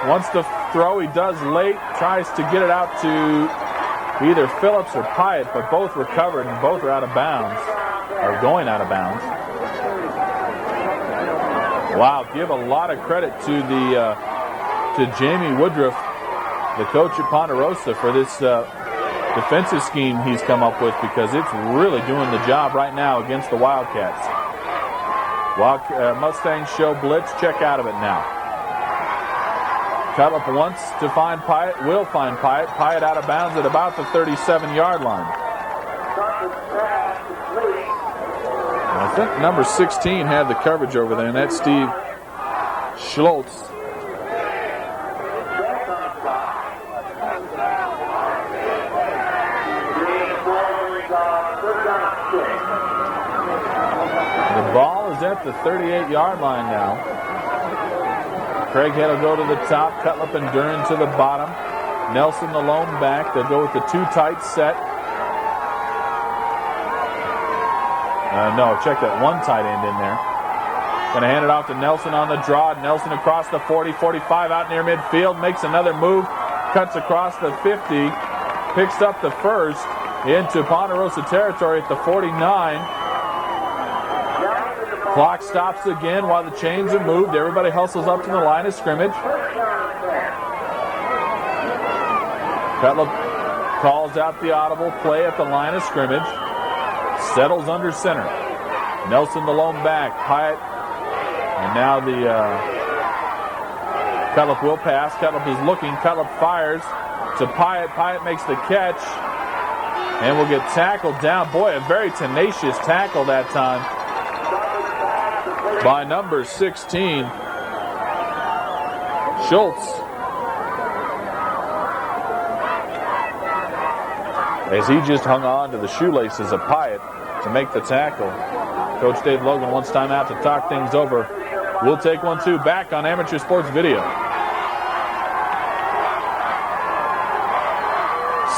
wants to throw. He does late. Tries to get it out to either Phillips or Pyatt, but both recovered and both are out of bounds, or going out of bounds. Wow, give a lot of credit to Jamie Woodruff, the coach at Ponderosa, for this defensive scheme he's come up with, because it's really doing the job right now against the Wildcats. Mustangs show blitz. Check out of it now. Cutlip wants to find Pyatt, will find Pyatt. Pyatt out of bounds at about the 37-yard line. I think number 16 had the coverage over there, and that's Steve Schultz. The ball is at the 38-yard line now. Craighead will go to the top. Cutlip and Duran to the bottom. Nelson the lone back. They'll go with the two tight set. No, check that one tight end in there. Going to hand it off to Nelson on the draw. Nelson across the 40, 45 out near midfield. Makes another move. Cuts across the 50. Picks up the first into Ponderosa territory at the 49. Clock stops again while the chains are moved. Everybody hustles up to the line of scrimmage. Cutlip calls out the audible play at the line of scrimmage. Settles under center. Nelson the lone back. Pyatt. And now the Cutlip will pass. Cutlip is looking. Cutlip fires to Pyatt. Pyatt makes the catch and will get tackled down. Boy, a very tenacious tackle that time by number 16, Schultz. As he just hung on to the shoelaces of Pyatt to make the tackle. Coach Dave Logan wants time out to talk things over. We'll take 1-2 back on Amateur Sports Video.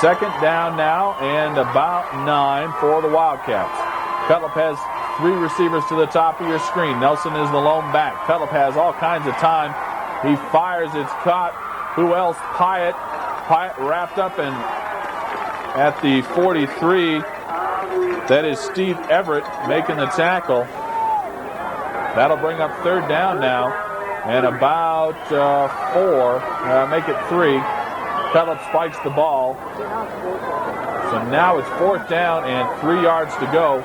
Second down now and about 9 for the Wildcats. Cutlip has 3 receivers to the top of your screen. Nelson is the lone back. Cutlip has all kinds of time. He fires. It's caught. Who else? Pyatt. Pyatt wrapped up and at the 43. That is Steve Everett making the tackle. That'll bring up third down now. And about 4. Make it 3. Cutlip spikes the ball. So now it's fourth down and 3 yards to go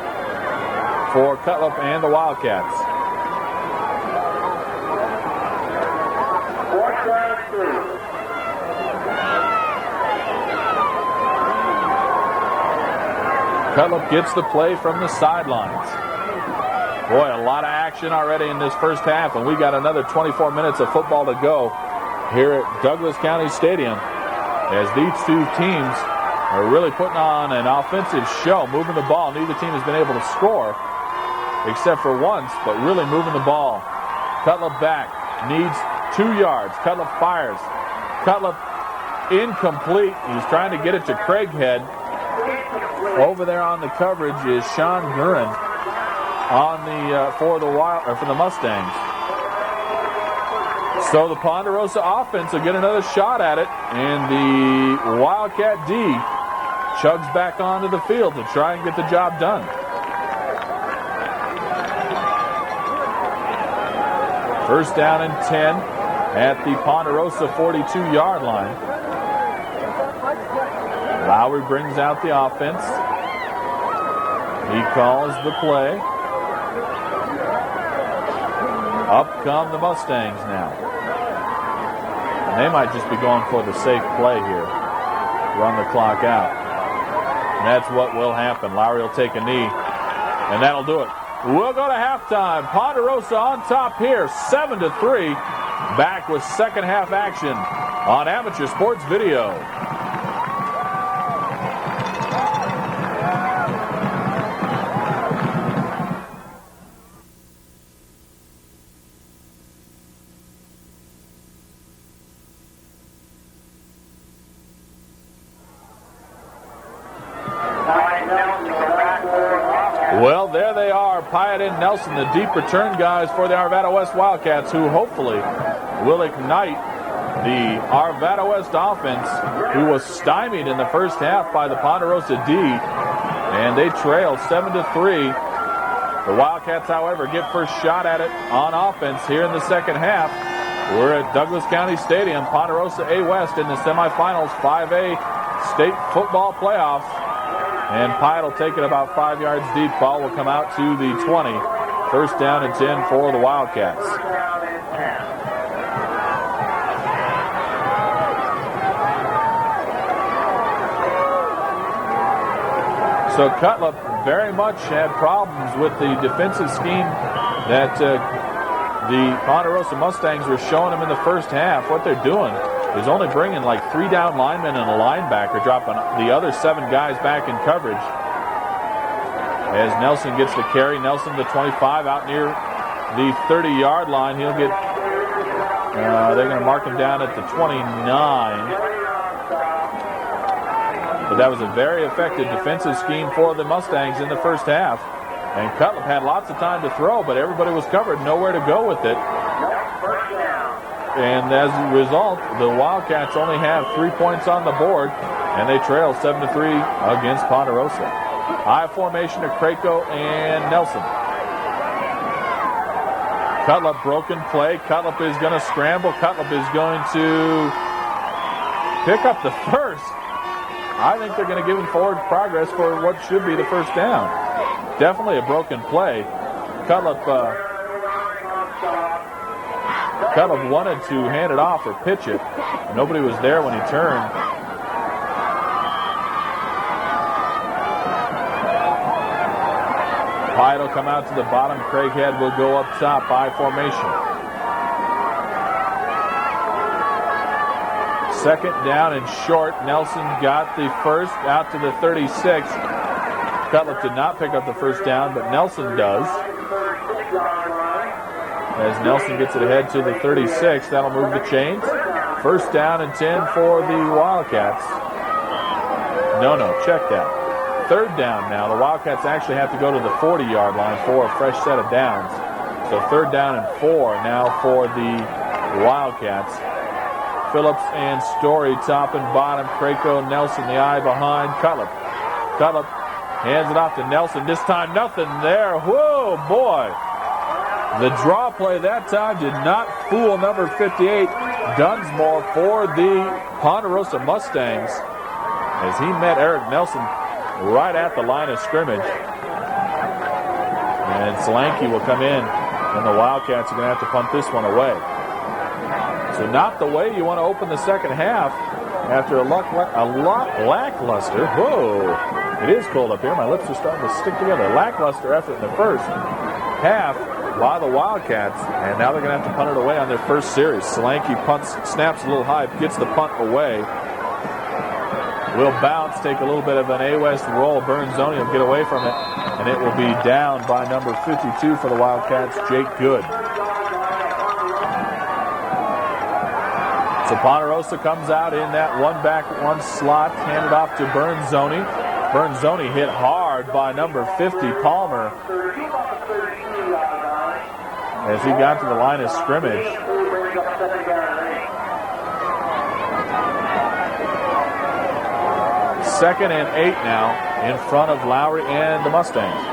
for Cutlip and the Wildcats. Cutlip gets the play from the sidelines. Boy, a lot of action already in this first half, and we got another 24 minutes of football to go here at Douglas County Stadium as these two teams are really putting on an offensive show, moving the ball. Neither team has been able to score except for once, but really moving the ball. Cutlip back, needs 2 yards. Cutlip fires. Cutlip incomplete. He's trying to get it to Craighead. Over there on the coverage is Sean Gurin on the for the Mustangs. So the Ponderosa offense will get another shot at it, and the Wildcat D chugs back onto the field to try and get the job done. First down and 10 at the Ponderosa 42-yard line. Lowry brings out the offense. He calls the play. Up come the Mustangs now. And they might just be going for the safe play here. Run the clock out. And that's what will happen. Lowry will take a knee, and that'll do it. We'll go to halftime. Ponderosa on top here, 7-3. Back with second half action on Amateur Sports Video. Well, there they are, Pyatt and Nelson, the deep return guys for the Arvada West Wildcats, who hopefully will ignite the Arvada West offense, who was stymied in the first half by the Ponderosa D, and they trail 7-3. The Wildcats, however, get first shot at it on offense here in the second half. We're at Douglas County Stadium, Ponderosa A West in the semifinals, 5A state football playoffs. And Pyatt will take it about 5 yards deep. Ball will come out to the 20. First down and 10 for the Wildcats. So Cutlip very much had problems with the defensive scheme that the Ponderosa Mustangs were showing him in the first half. What they're doing is only bringing like 3 down linemen and a linebacker, dropping the other 7 guys back in coverage. As Nelson gets the carry, Nelson the 25 out near the 30-yard line. He'll get, they're going to mark him down at the 29. But that was a very effective defensive scheme for the Mustangs in the first half. And Cutlip had lots of time to throw, but everybody was covered, nowhere to go with it. And as a result, the Wildcats only have 3 points on the board, and they trail 7-3 against Ponderosa. High formation of Craco and Nelson. Cutlip broken play. Cutlip is going to scramble. Cutlip is going to pick up the first. I think they're going to give him forward progress for what should be the first down. Definitely a broken play. Cutlip wanted to hand it off or pitch it. Nobody was there when he turned. Pyatt will come out to the bottom. Craighead will go up top by formation. Second down and short. Nelson got the first out to the 36. Cutlip did not pick up the first down, but Nelson does. As Nelson gets it ahead to the 36, that'll move the chains. First down and 10 for the Wildcats. No, check that. Third down now. The Wildcats actually have to go to the 40-yard line for a fresh set of downs. So third down and 4 now for the Wildcats. Phillips and Story top and bottom. Craco, Nelson, the eye behind. Cutlip hands it off to Nelson. This time nothing there. Whoa, boy. The draw play that time did not fool number 58, Dunsmore, for the Ponderosa Mustangs, as he met Eric Nelson right at the line of scrimmage. And Solanke will come in, and the Wildcats are going to have to punt this one away. So not the way you want to open the second half after a lot lackluster. Whoa, it is cold up here. My lips are starting to stick together. Lackluster effort in the first half by the Wildcats, and now they're going to have to punt it away on their first series. Solanke punts, snaps a little high, gets the punt away. Will bounce, take a little bit of an A-West roll. Bernzoni will get away from it, and it will be down by number 52 for the Wildcats, Jake Good. So Ponderosa comes out in that one back, one slot, handed off to Bernzoni. Bernzoni hit hard by number 50, Palmer, as he got to the line of scrimmage. Second and 8 now in front of Lowry and the Mustangs.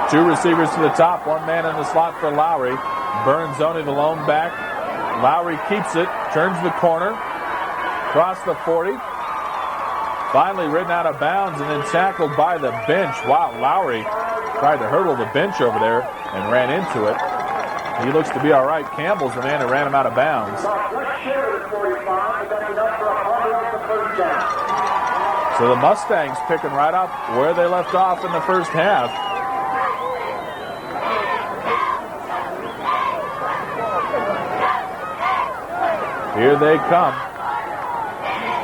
Two receivers to the top, one man in the slot for Lowry. Bernzoni, the lone back. Lowry keeps it, turns the corner, across the 40. Finally ridden out of bounds and then tackled by the bench. Wow, Lowry tried to hurdle the bench over there and ran into it. He looks to be all right. Campbell's the man who ran him out of bounds. So the Mustangs picking right up where they left off in the first half. Here they come.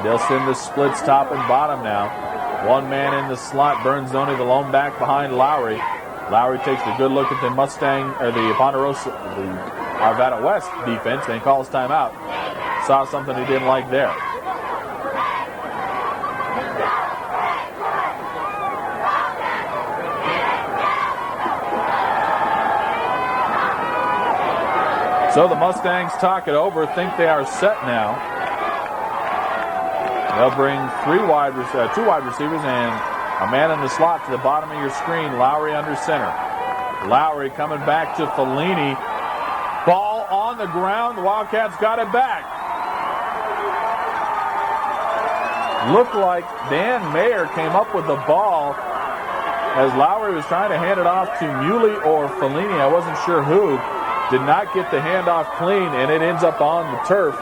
They'll send the splits top and bottom now. One man in the slot. Bernzoni, the lone back behind Lowry. Lowry takes a good look at the Mustang, or the Ponderosa, the Arvada West defense, and calls timeout. Saw something he didn't like there. So the Mustangs talk it over, think they are set now. They'll bring two wide receivers and a man in the slot to the bottom of your screen. Lowry under center. Lowry coming back to Fellini. Ball on the ground. The Wildcats got it back. Looked like Dan Mayer came up with the ball as Lowry was trying to hand it off to Muley or Fellini. I wasn't sure who. Did not get the handoff clean, and it ends up on the turf.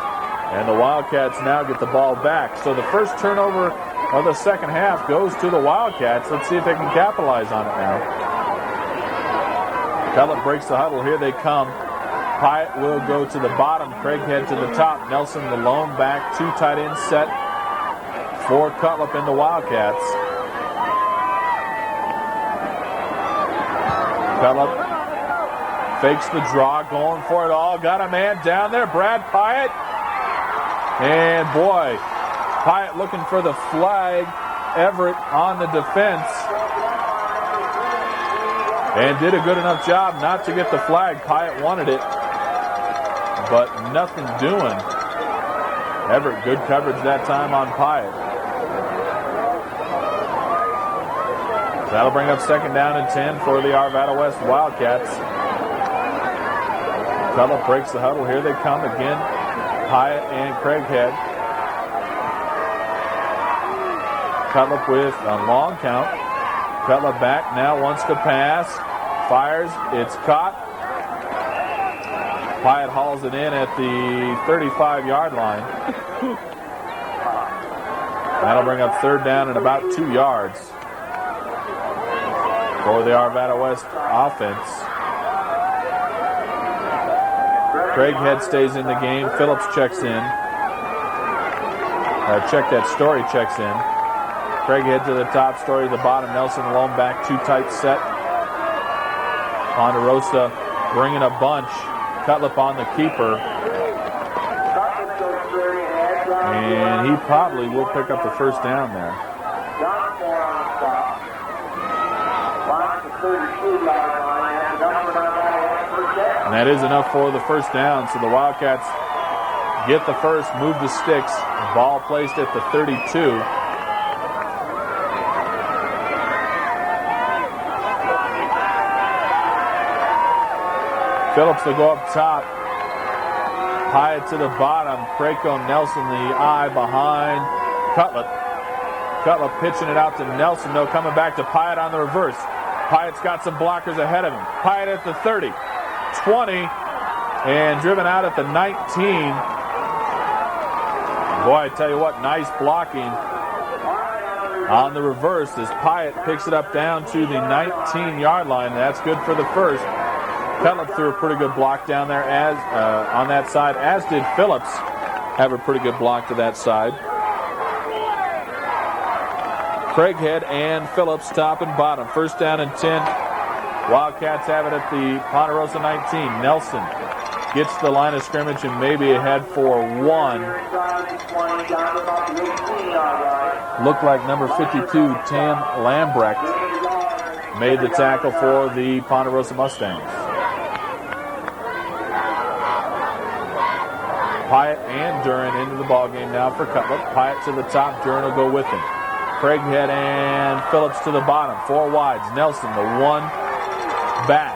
And the Wildcats now get the ball back. So the first turnover of the second half goes to the Wildcats. Let's see if they can capitalize on it now. Pellet breaks the huddle. Here they come. Pyatt will go to the bottom. Craighead to the top. Nelson the lone back. Two tight end set for Cutlip and the Wildcats. Cutlip fakes the draw, going for it all. Got a man down there. Brad Pyatt. And boy, Pyatt looking for the flag. Everett on the defense. And did a good enough job not to get the flag. Pyatt wanted it, but nothing doing. Everett, good coverage that time on Pyatt. That'll bring up second down and 10 for the Arvada West Wildcats. Cutlip breaks the huddle. Here they come again. Pyatt and Craighead. Cutlip with a long count. Cutlip back now, wants to pass. Fires. It's caught. Pyatt hauls it in at the 35-yard line. That'll bring up third down and about 2 yards for the Arvada West offense. Craighead stays in the game. Phillips checks in. Story checks in. Craighead to the top, Story to the bottom. Nelson alone back, too tight set. Ponderosa bringing a bunch. Cutlip on the keeper. And he probably will pick up the first down there. And that is enough for the first down. So the Wildcats get the first, move the sticks. Ball placed at the 32. Phillips will go up top. Pyatt to the bottom. Craco Nelson, the eye behind Cutlip. Cutlip pitching it out to Nelson. No, coming back to Pyatt on the reverse. Pyatt's got some blockers ahead of him. Pyatt at the 30. 20, and driven out at the 19. Boy, I tell you what, nice blocking on the reverse as Pyatt picks it up down to the 19-yard line. That's good for the first. Cutlip threw a pretty good block down there as on that side, as did Phillips have a pretty good block to that side. Craighead and Phillips top and bottom. First down and 10. Wildcats have it at the Ponderosa 19. Nelson gets the line of scrimmage and maybe ahead for one. Looked like number 52, Tam Lambrecht, made the tackle for the Ponderosa Mustangs. Pyatt and Duran into the ballgame now for Cutlip. Pyatt to the top. Duran will go with him. Craighead and Phillips to the bottom. Four wides. Nelson, the one back.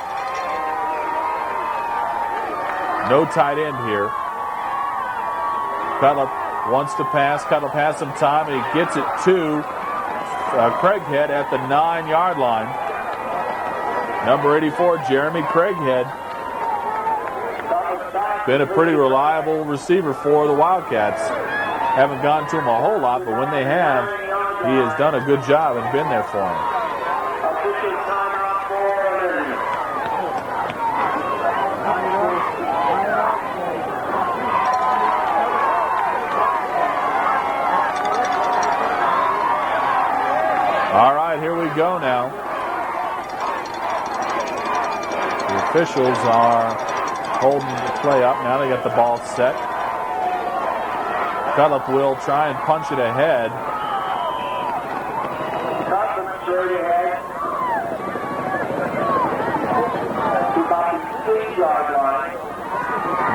No tight end here. Cutlip wants to pass. Cutlip has some time, and he gets it to Craighead at the 9-yard line. Number 84, Jeremy Craighead. Been a pretty reliable receiver for the Wildcats. Haven't gone to him a whole lot, but when they have, he has done a good job and been there for him. All right, here we go now. The officials are holding the play up. Now they got the ball set. Cutlip will try and punch it ahead.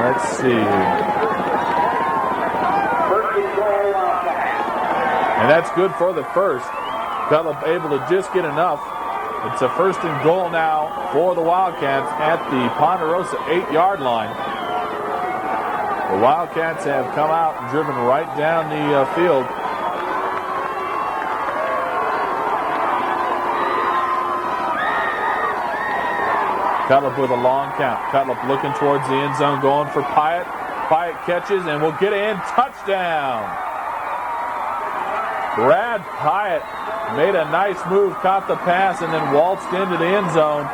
Let's see. And that's good for the first. Cutlip able to just get enough. It's a 1st and goal now for the Wildcats at the Ponderosa 8-yard line. The Wildcats have come out and driven right down the field. Cutlip with a long count. Cutlip looking towards the end zone, going for Pyatt. Pyatt catches and will get in. Touchdown! Brad Pyatt made a nice move, caught the pass, and then waltzed into the end zone.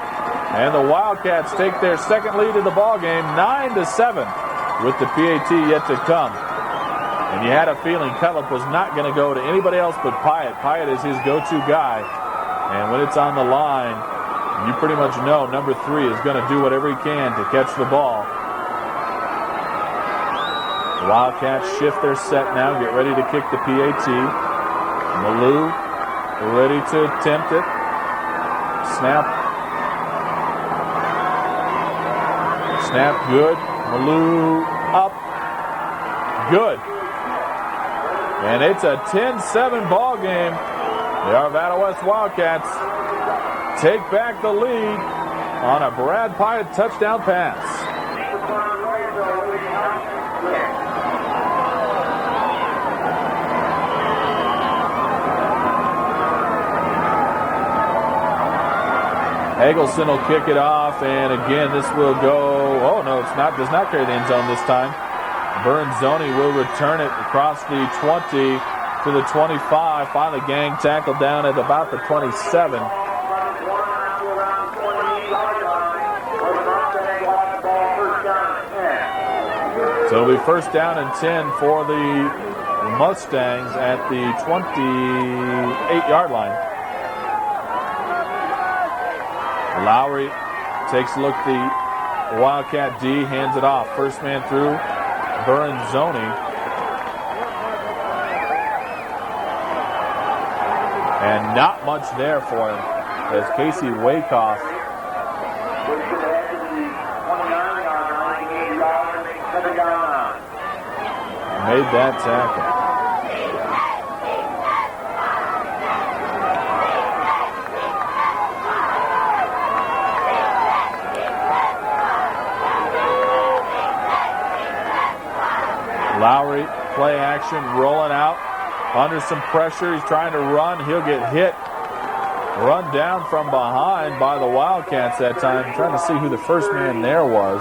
And the Wildcats take their second lead of the ball game, 9-7, with the PAT yet to come. And you had a feeling Cutlip was not going to go to anybody else but Pyatt. Pyatt is his go-to guy. And when it's on the line, you pretty much know number 3 is going to do whatever he can to catch the ball. The Wildcats shift their set now, get ready to kick the PAT. Malou ready to attempt it. Snap. Snap good. Malou up. Good. And it's a 10-7 ball game. The Arvada West Wildcats take back the lead on a Brad Pyatt touchdown pass. Eggleston will kick it off, and again, this will go, oh no, it's not, does not carry the end zone this time. Bernzoni will return it across the 20 to the 25. Finally, gang tackled down at about the 27. So it'll be 1st down and 10 for the Mustangs at the 28-yard line. Lowry takes a look at the Wildcat D, hands it off. First man through, Bernzoni. And not much there for him as Casey Wakeoff made that tackle. Lowry, play action, rolling out, under some pressure. He's trying to run. He'll get hit. Run down from behind by the Wildcats that time. Trying to see who the first man there was.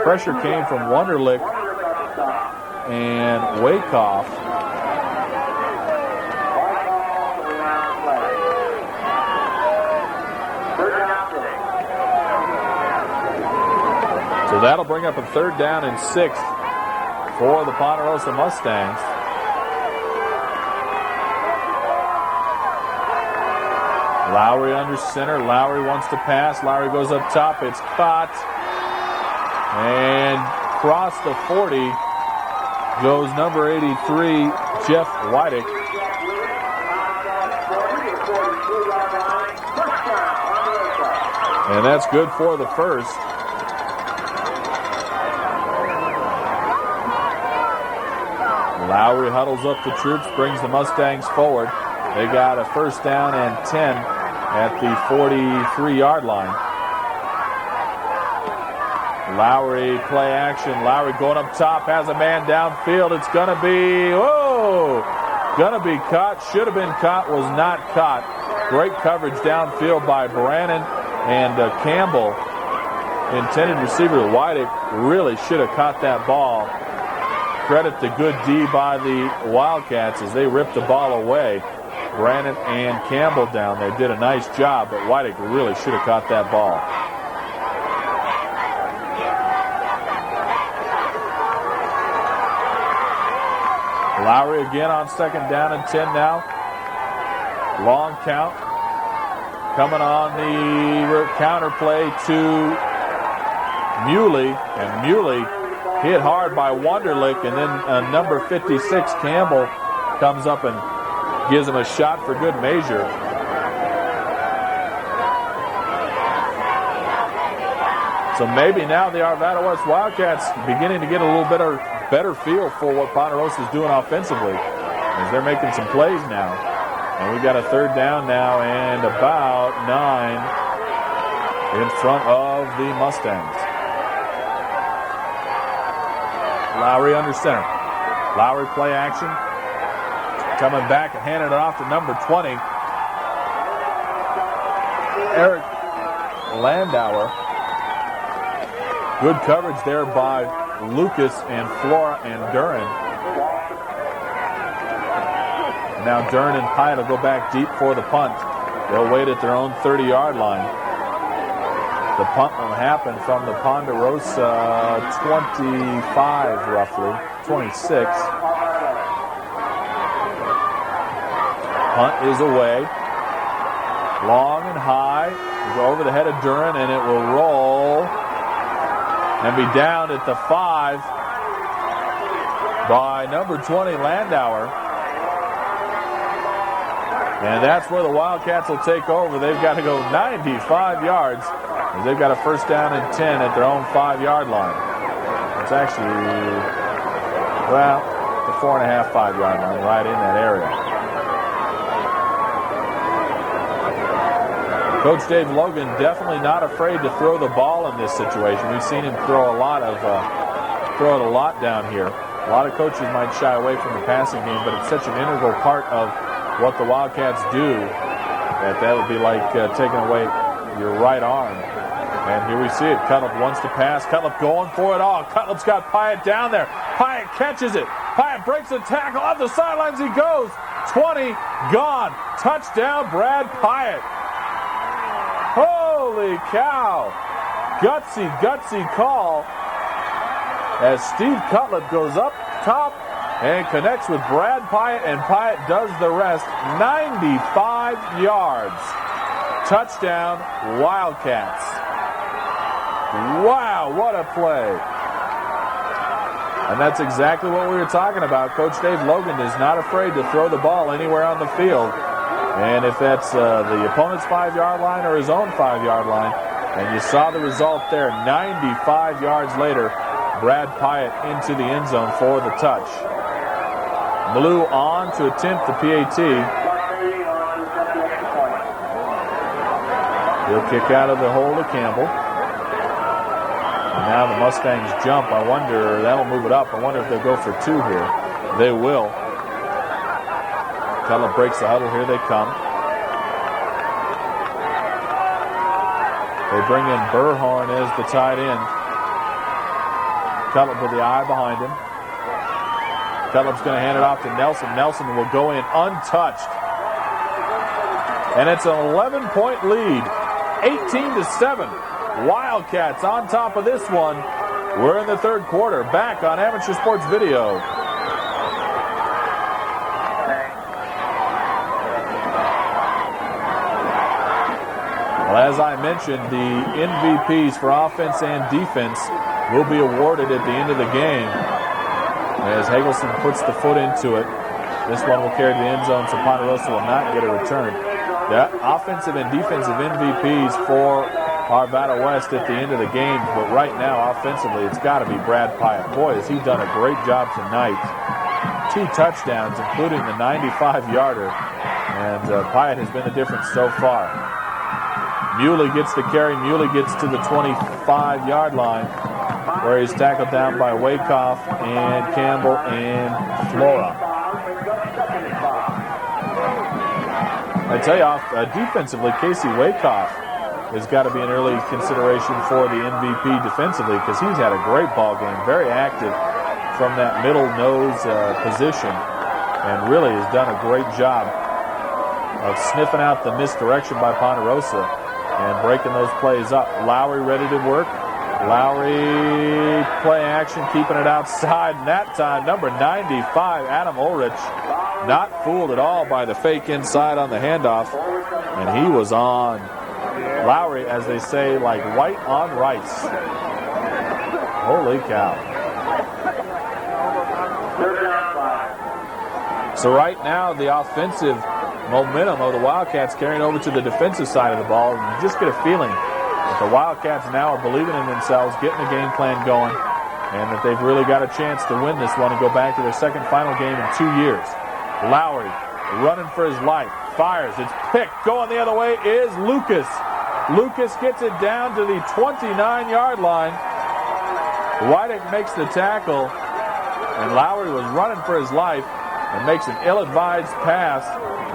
Pressure came from Wunderlich and Wakeoff. So that'll bring up a 3rd down and 6 for the Ponderosa Mustangs. Lowry under center. Lowry wants to pass. Lowry goes up top. It's caught. And across the 40 goes number 83, Jeff Wydick. And that's good for the first. Lowry huddles up the troops, brings the Mustangs forward. They got a 1st down and 10 at the 43-yard line. Lowry, play action. Lowry going up top, has a man downfield. It's going to be, going to be caught. Should have been caught, was not caught. Great coverage downfield by Brannon and Campbell. Intended receiver Wydick really should have caught that ball. Credit the good D by the Wildcats as they ripped the ball away. Brannon and Campbell down there did a nice job, but Wydick really should have caught that ball. Lowry again on 2nd down and 10 now. Long count. Coming on the counter play to Muley, and Muley hit hard by Wunderlich, and then number 56, Campbell, comes up and gives him a shot for good measure. So maybe now the Arvada West Wildcats beginning to get a little better feel for what Ponderosa is doing offensively, as they're making some plays now. And we got a third down now and about 9 in front of the Mustangs. Lowry under center. Lowry play action. Coming back and handing it off to number 20. Eric Landauer. Good coverage there by Lucas and Flora and Duran. Now Duran and Pyatt will go back deep for the punt. They'll wait at their own 30-yard line. The punt will happen from the Ponderosa 25, roughly, 26. Punt is away. Long and high. It'll go over the head of Duran, and it will roll and be down at the 5 by number 20, Landauer. And that's where the Wildcats will take over. They've got to go 95 yards, as they've got a first down and 10 at their own 5-yard line. It's actually, well, the 4.5, 5-yard line, right in that area. Coach Dave Logan definitely not afraid to throw the ball in this situation. We've seen him throw it a lot down here. A lot of coaches might shy away from the passing game, but it's such an integral part of what the Wildcats do that would be like taking away your right arm. And here we see it. Cutlip wants to pass. Cutlip going for it all. Cutlip's got Pyatt down there. Pyatt catches it. Pyatt breaks the tackle. Off the sidelines he goes. 20 gone. Touchdown, Brad Pyatt. Holy cow. Gutsy call as Steve Cutlip goes up top and connects with Brad Pyatt, and Pyatt does the rest. 95 yards. Touchdown, Wildcats. Wow, what a play. And that's exactly what we were talking about. Coach Dave Logan is not afraid to throw the ball anywhere on the field. And if that's the opponent's 5-yard line or his own 5-yard line, and you saw the result there, 95 yards later, Brad Pyatt into the end zone for the touch. Blue on to attempt the PAT. He'll kick out of the hole to Campbell. And now the Mustangs jump. I wonder, that'll move it up. I wonder if they'll go for 2 here. They will. Cutlip breaks the huddle. Here they come. They bring in Burhorn as the tight end. Cutlip with the eye behind him. Cutlip's going to hand it off to Nelson. Nelson will go in untouched. And it's an 11-point lead. 18-7. Wildcats on top of this one. We're in the third quarter. Back on Amateur Sports Video. Well, as I mentioned, the MVPs for offense and defense will be awarded at the end of the game. As Hagelson puts the foot into it, this one will carry to the end zone, so Ponderosa will not get a return. The offensive and defensive MVPs for Arvada West at the end of the game, but right now, offensively, it's got to be Brad Pyatt. Boy, has he done a great job tonight. 2 touchdowns, including the 95-yarder, and Pyatt has been the difference so far. Muley gets the carry. Muley gets to the 25-yard line, where he's tackled down by Wyckoff and Campbell and Flora. I tell you, defensively, Casey Wyckoff has got to be an early consideration for the MVP defensively, because he's had a great ball game, very active from that middle nose position, and really has done a great job of sniffing out the misdirection by Ponderosa and breaking those plays up. Lowry ready to work. Lowry play action, keeping it outside, and that time number 95, Adam Ulrich, not fooled at all by the fake inside on the handoff, and he was on Lowry, as they say, like white on rice. Holy cow. So right now, the offensive momentum of the Wildcats carrying over to the defensive side of the ball, and you just get a feeling But the Wildcats now are believing in themselves, getting the game plan going, and that they've really got a chance to win this one and go back to their second final game in 2 years. Lowry running for his life, fires, it's picked. Going the other way is Lucas. Lucas gets it down to the 29-yard line. Wydick makes the tackle, and Lowry was running for his life and makes an ill-advised pass.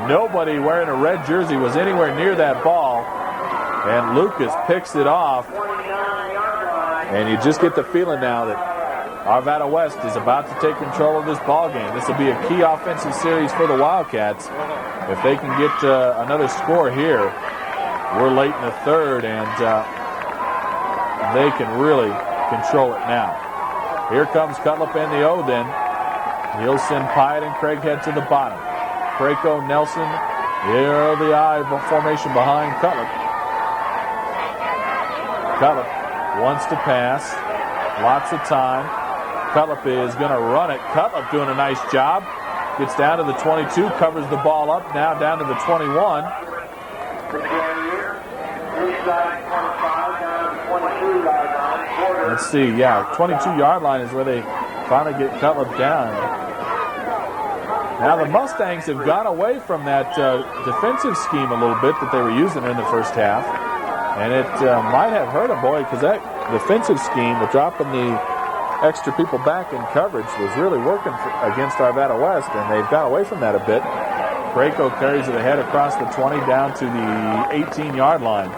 Nobody wearing a red jersey was anywhere near that ball, and Lucas picks it off. And you just get the feeling now that Arvada West is about to take control of this ball game. This will be a key offensive series for the Wildcats. If they can get another score here, we're late in the third, and they can really control it now. Here comes Cutlip and the O then. He'll send Pyatt and Craighead to the bottom. Craco, Nelson, here the I formation behind Cutlip. Cutlip wants to pass. Lots of time. Cutlip is going to run it. Cutlip doing a nice job. Gets down to the 22, covers the ball up, now down to the 21. Let's see, 22-yard line is where they finally get Cutlip down. Now the Mustangs have gone away from that defensive scheme a little bit that they were using in the first half. And it might have hurt them, boy, because that defensive scheme, with dropping the extra people back in coverage, was really working against Arvada West, and they've gone away from that a bit. Craco carries it ahead across the 20 down to the 18-yard line.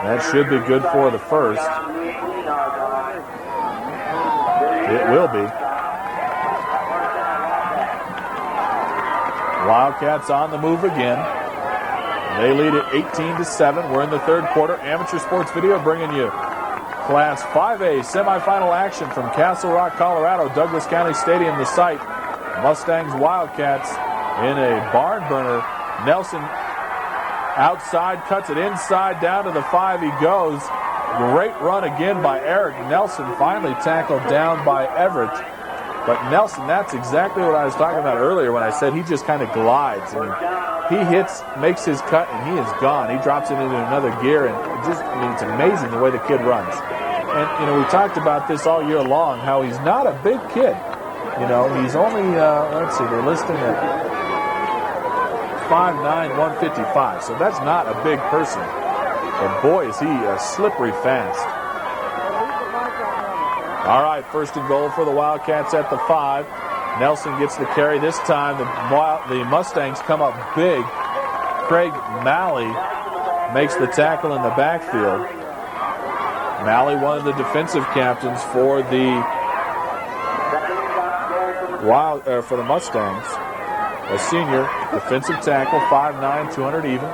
That should be good for the first. It will be. Wildcats on the move again. They lead it 18-7. We're in the third quarter. Amateur Sports Video bringing you Class 5A semifinal action from Castle Rock, Colorado, Douglas County Stadium, the site. Mustangs Wildcats in a barn burner. Nelson outside, cuts it inside, down to the 5 he goes. Great run again by Eric Nelson, finally tackled down by Everett. But Nelson, that's exactly what I was talking about earlier when I said he just kind of glides. I mean, he hits, makes his cut, and he is gone. He drops it into another gear, and it's amazing the way the kid runs. And, we talked about this all year long, how he's not a big kid. He's only, let's see, they're listing at 5'9", 155. So that's not a big person. But boy, is he slippery fast. All right, first and goal for the Wildcats at the 5. Nelson gets the carry this time. The Mustangs come up big. Craig Malley makes the tackle in the backfield. Malley, one of the defensive captains for the Mustangs. A senior defensive tackle, 5'9", 200 even.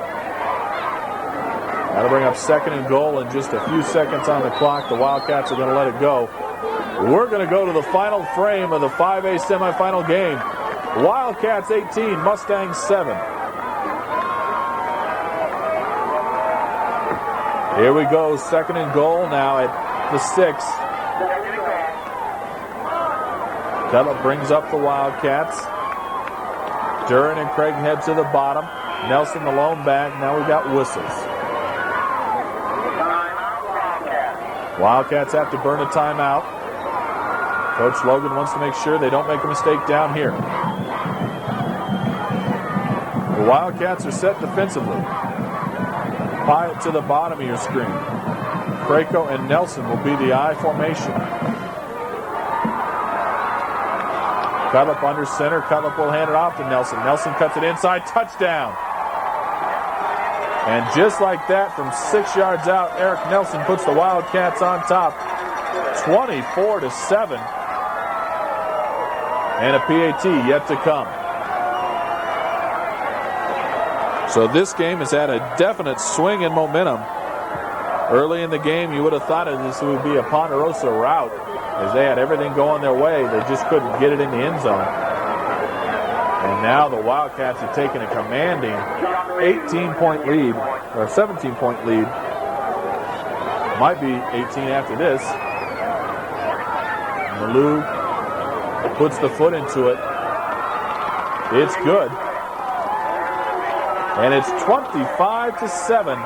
That'll bring up second and goal in just a few seconds on the clock. The Wildcats are going to let it go. We're going to go to the final frame of the 5A semifinal game. Wildcats 18, Mustangs 7. Here we go, second and goal now at the 6. Cutlip brings up the Wildcats. Duran and Craighead to the bottom. Nelson the lone back. Now we've got whistles. Wildcats have to burn a timeout. Coach Logan wants to make sure they don't make a mistake down here. The Wildcats are set defensively. Pyatt to the bottom of your screen. Craco and Nelson will be the I formation. Cutlip under center. Cutlip will hand it off to Nelson. Nelson cuts it inside. Touchdown. And just like that, from 6 yards out, Eric Nelson puts the Wildcats on top, 24-7. And a PAT yet to come. So this game has had a definite swing in momentum. Early in the game, you would have thought this would be a Ponderosa rout, as they had everything going their way. They just couldn't get it in the end zone. And now the Wildcats have taken a commanding 18-point lead, or 17-point lead. Might be 18 after this. Malou puts the foot into it. It's good. And it's 25-7.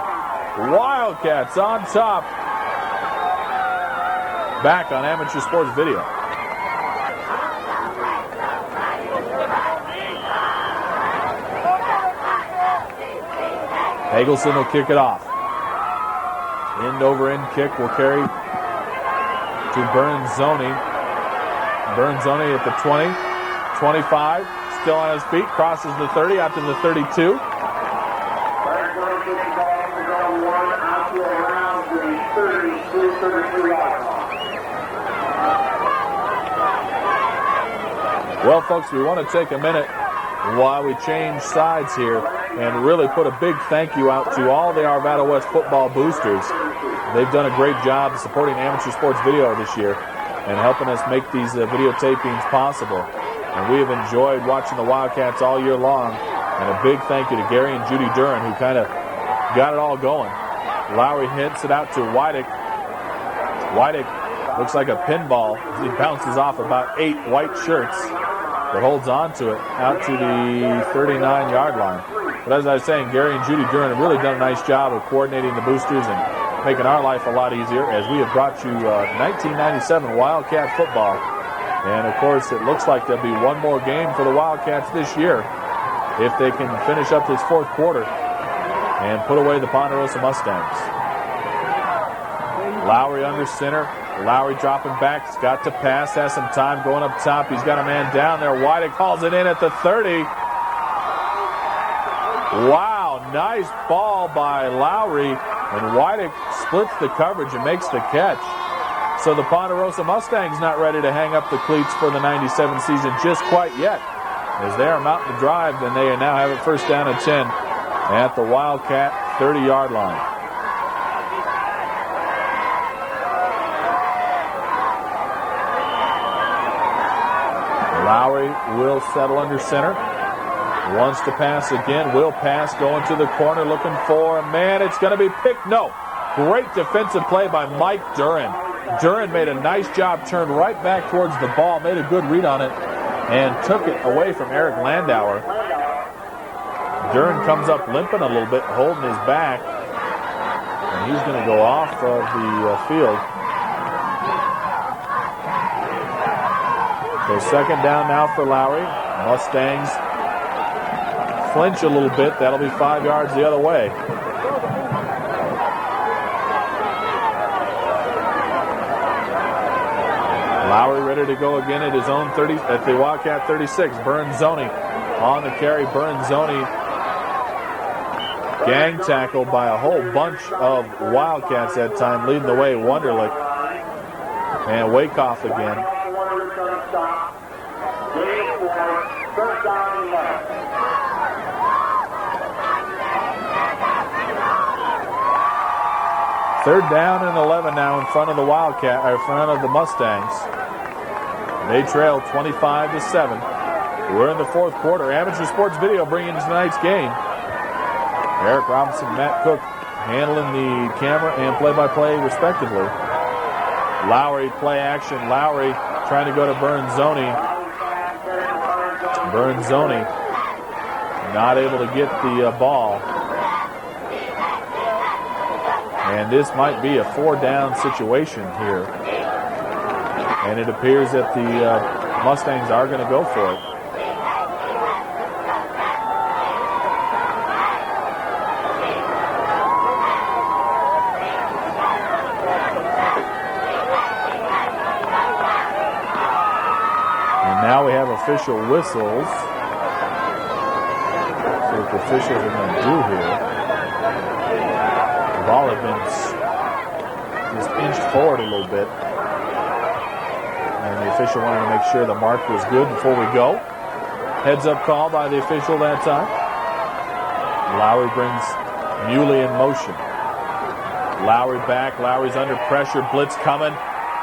Wildcats on top. Back on Amateur Sports Video. Hagelson will kick it off. End-over-end kick will carry to Bernzoni. Bernzoni at the 20, 25, still on his feet, crosses the 30 out to the 32. Well, folks, we want to take a minute while we change sides here and really put a big thank you out to all the Arvada West football boosters. They've done a great job supporting Amateur Sports Video this year and helping us make these videotapings possible. And we have enjoyed watching the Wildcats all year long. And a big thank you to Gary and Judy Duran, who kind of got it all going. Lowry hits it out to Wydick. Wydick looks like a pinball as he bounces off about 8 white shirts, but holds on to it out to the 39-yard line. But as I was saying, Gary and Judy Duran have really done a nice job of coordinating the boosters and making our life a lot easier as we have brought you 1997 Wildcat football. And, of course, it looks like there'll be one more game for the Wildcats this year if they can finish up this fourth quarter and put away the Ponderosa Mustangs. Lowry under center. Lowry dropping back. He's got to pass. Has some time going up top. He's got a man down there. Wydick calls it in at the 30. Wow, nice ball by Lowry. And Wydick splits the coverage and makes the catch. So the Ponderosa Mustangs not ready to hang up the cleats for the 97 season just quite yet. As they are mounting the drive, then they now have it first down and 10 at the Wildcat 30-yard line. Lowry will settle under center. Wants to pass again. Will pass. Going to the corner. Looking for a man. It's going to be picked. No. Great defensive play by Mike Duran. Duran made a nice job. Turned right back towards the ball. Made a good read on it. And took it away from Eric Landauer. Duran comes up limping a little bit. Holding his back. And he's going to go off of the field. So second down now for Lowry. Mustangs flinch a little bit. That'll be 5 yards the other way. Lowry ready to go again at his own 30, at the Wildcat 36. Bernzoni on the carry. Bernzoni gang tackled by a whole bunch of Wildcats that time, leading the way Wunderlich. And Wakeoff again. Third down and 11 now in front of the Wildcat, or in front of the Mustangs. They trail 25-7. We're in the fourth quarter. Amateur Sports Video bringing tonight's game. Eric Robinson, Matt Cook handling the camera and play-by-play respectively. Lowry play action. Lowry trying to go to Bernzoni. Bernzoni not able to get the ball. And this might be a 4-down situation here. And it appears that the Mustangs are going to go for it. And now we have official whistles. So what the officials are going to do here. The ball had been just inched forward a little bit. And the official wanted to make sure the mark was good before we go. Heads up call by the official that time. Lowry brings Muley in motion. Lowry back. Lowry's under pressure. Blitz coming.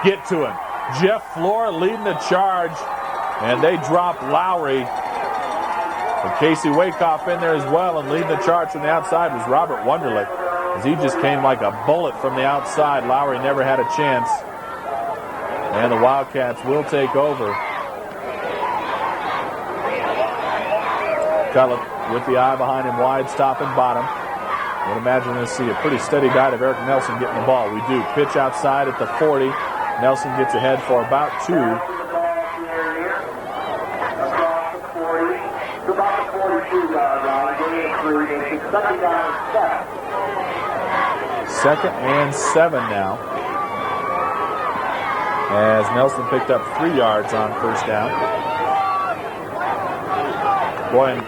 Get to him. Jeff Flora leading the charge. And they drop Lowry. And Casey Wakeoff in there as well. And leading the charge from the outside was Robert Wunderlich. As he just came like a bullet from the outside. Lowry never had a chance. And the Wildcats will take over. Cullip with the eye behind him, wide, stop and bottom. Would imagine to see a pretty steady diet of Eric Nelson getting the ball. We do. Pitch outside at the 40. Nelson gets ahead for about 2. Across the 40, to about the 42-yard line, getting 3, and it's second down and 7. Second and 7 now. As Nelson picked up 3 yards on first down. Boy, and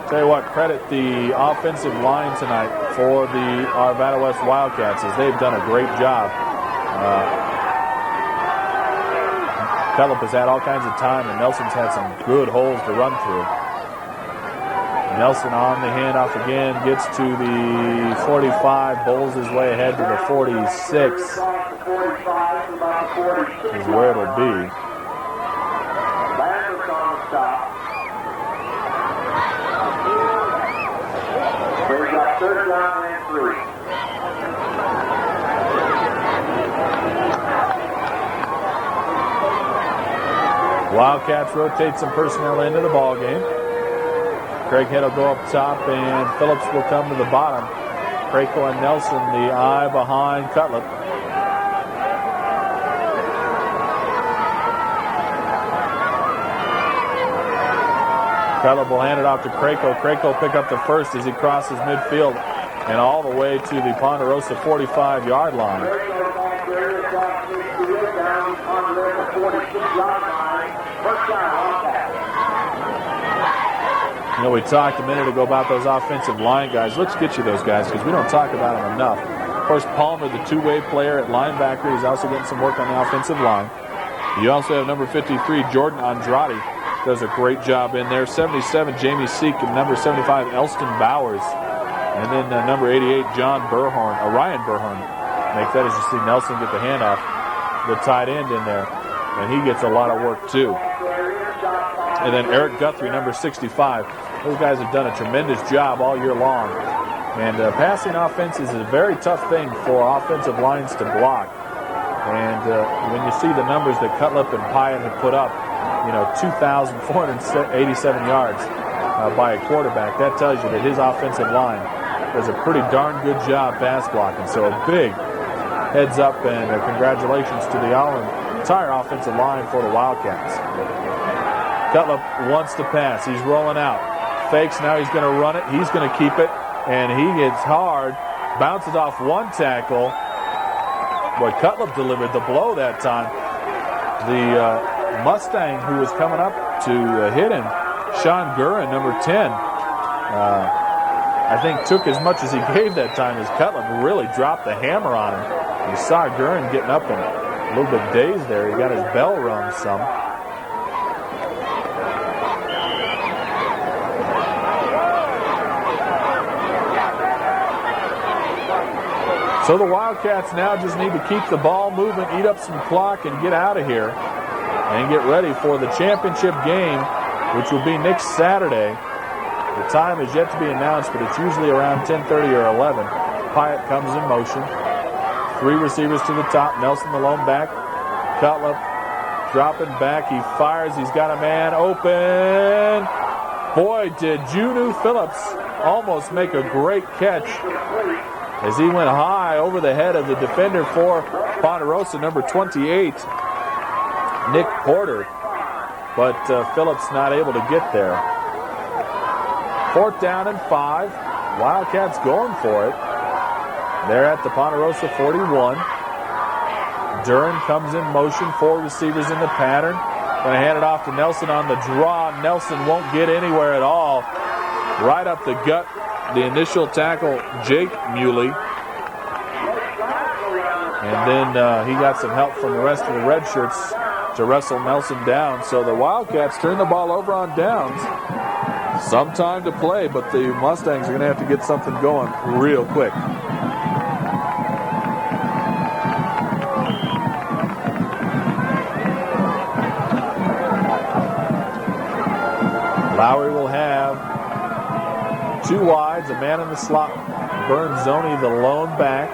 tell you what, credit the offensive line tonight for the Arvada West Wildcats, as they've done a great job. Cullip has had all kinds of time, and Nelson's had some good holes to run through. Nelson on the handoff again, gets to the 45, bowls his way ahead to the 46. Is where it'll be. Landers on the stop. They've got third down and 3. Wildcats rotate some personnel into the ball game. Craighead will go up top, and Phillips will come to the bottom. Craco and Nelson, the eye behind Cullip. Cullip will hand it off to Craco. Craco pick up the first as he crosses midfield and all the way to the Ponderosa 45-yard line. You know, we talked a minute ago about those offensive line guys. Let's get you those guys because we don't talk about them enough. Of course, Palmer, the two-way player at linebacker, he's also getting some work on the offensive line. You also have number 53, Jordan Andrade, does a great job in there. 77, Jamie Seek, and number 75, Elston Bowers. And then number 88, Ryan Burhorn. Make that as you see Nelson get the handoff. The tight end in there. And he gets a lot of work too. And then Eric Guthrie, number 65. Those guys have done a tremendous job all year long. And passing offense is a very tough thing for offensive lines to block. And when you see the numbers that Cutlip and Pyatt have put up, 2,487 yards by a quarterback, that tells you that his offensive line does a pretty darn good job pass blocking. So a big heads up and congratulations to the entire offensive line for the Wildcats. Cutlip wants to pass. He's rolling out. Fakes, now he's going to run it. He's going to keep it, and he hits hard. Bounces off one tackle. Boy, Cutlip delivered the blow that time. The Mustang who was coming up to hit him, Sean Gurin, number 10, I think took as much as he gave that time as Cutlip really dropped the hammer on him. You saw Gurin getting up and a little bit dazed there. He got his bell rung some. So the Wildcats now just need to keep the ball moving, eat up some clock, and get out of here and get ready for the championship game, which will be next Saturday. The time is yet to be announced, but it's usually around 10:30 or 11. Pyatt comes in motion. 3 receivers to the top. Nelson the lone back. Cutlip dropping back. He fires. He's got a man open. Boy, did Junu Phillips almost make a great catch as he went high over the head of the defender for Ponderosa, number 28, Nick Porter. But Phillips not able to get there. 4th down and 5. Wildcats going for it. They're at the Ponderosa 41. Duran comes in motion. 4 receivers in the pattern. Going to hand it off to Nelson on the draw. Nelson won't get anywhere at all. Right up the gut. The initial tackle, Jake Muley. And then he got some help from the rest of the red shirts to wrestle Nelson down. So the Wildcats turn the ball over on downs. Some time to play, but the Mustangs are going to have to get something going real quick. Lowry will have 2 wides, a man in the slot. Bernzoni, the lone back.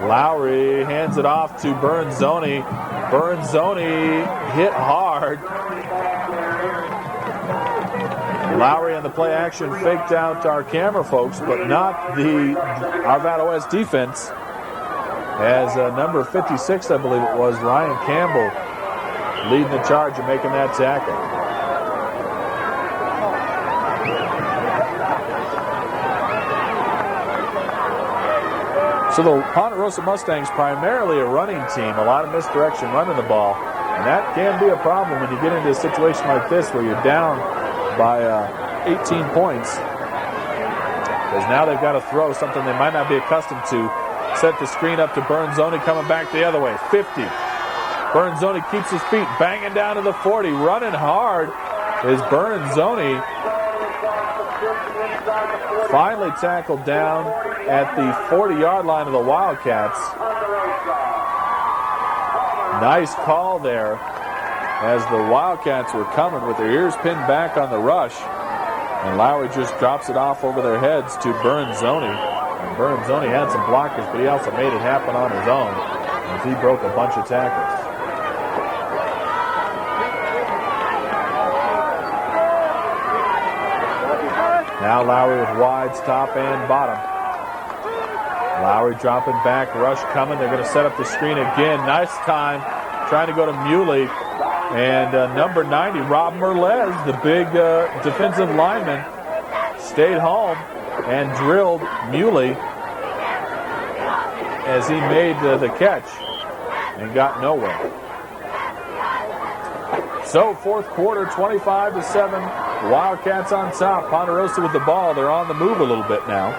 Lowry hands it off to Bernzoni. Bernzoni hit hard. Lowry in the play action faked out our camera folks, but not the Arvada West defense. As number 56, I believe it was, Ryan Campbell, leading the charge and making that tackle. So the Ponderosa Mustangs primarily a running team, a lot of misdirection running the ball, and that can be a problem when you get into a situation like this where you're down by 18 points, because now they've got to throw something they might not be accustomed to. Set the screen up to Bernzoni, coming back the other way. 50. Bernzoni keeps his feet, banging down to the 40. Running hard is Bernzoni. Finally tackled down at the 40-yard line of the Wildcats. Nice call there as the Wildcats were coming with their ears pinned back on the rush. And Lowry just drops it off over their heads to Bernzoni. And Bernzoni had some blockers, but he also made it happen on his own as he broke a bunch of tackles. Now Lowry with wides, top and bottom. Lowry dropping back, rush coming. They're going to set up the screen again. Nice time trying to go to Muley. And number 90, Rob Merlez, the big defensive lineman, stayed home and drilled Muley as he made the catch and got nowhere. So fourth quarter, 25-7. Wildcats on top. Ponderosa with the ball. They're on the move a little bit now.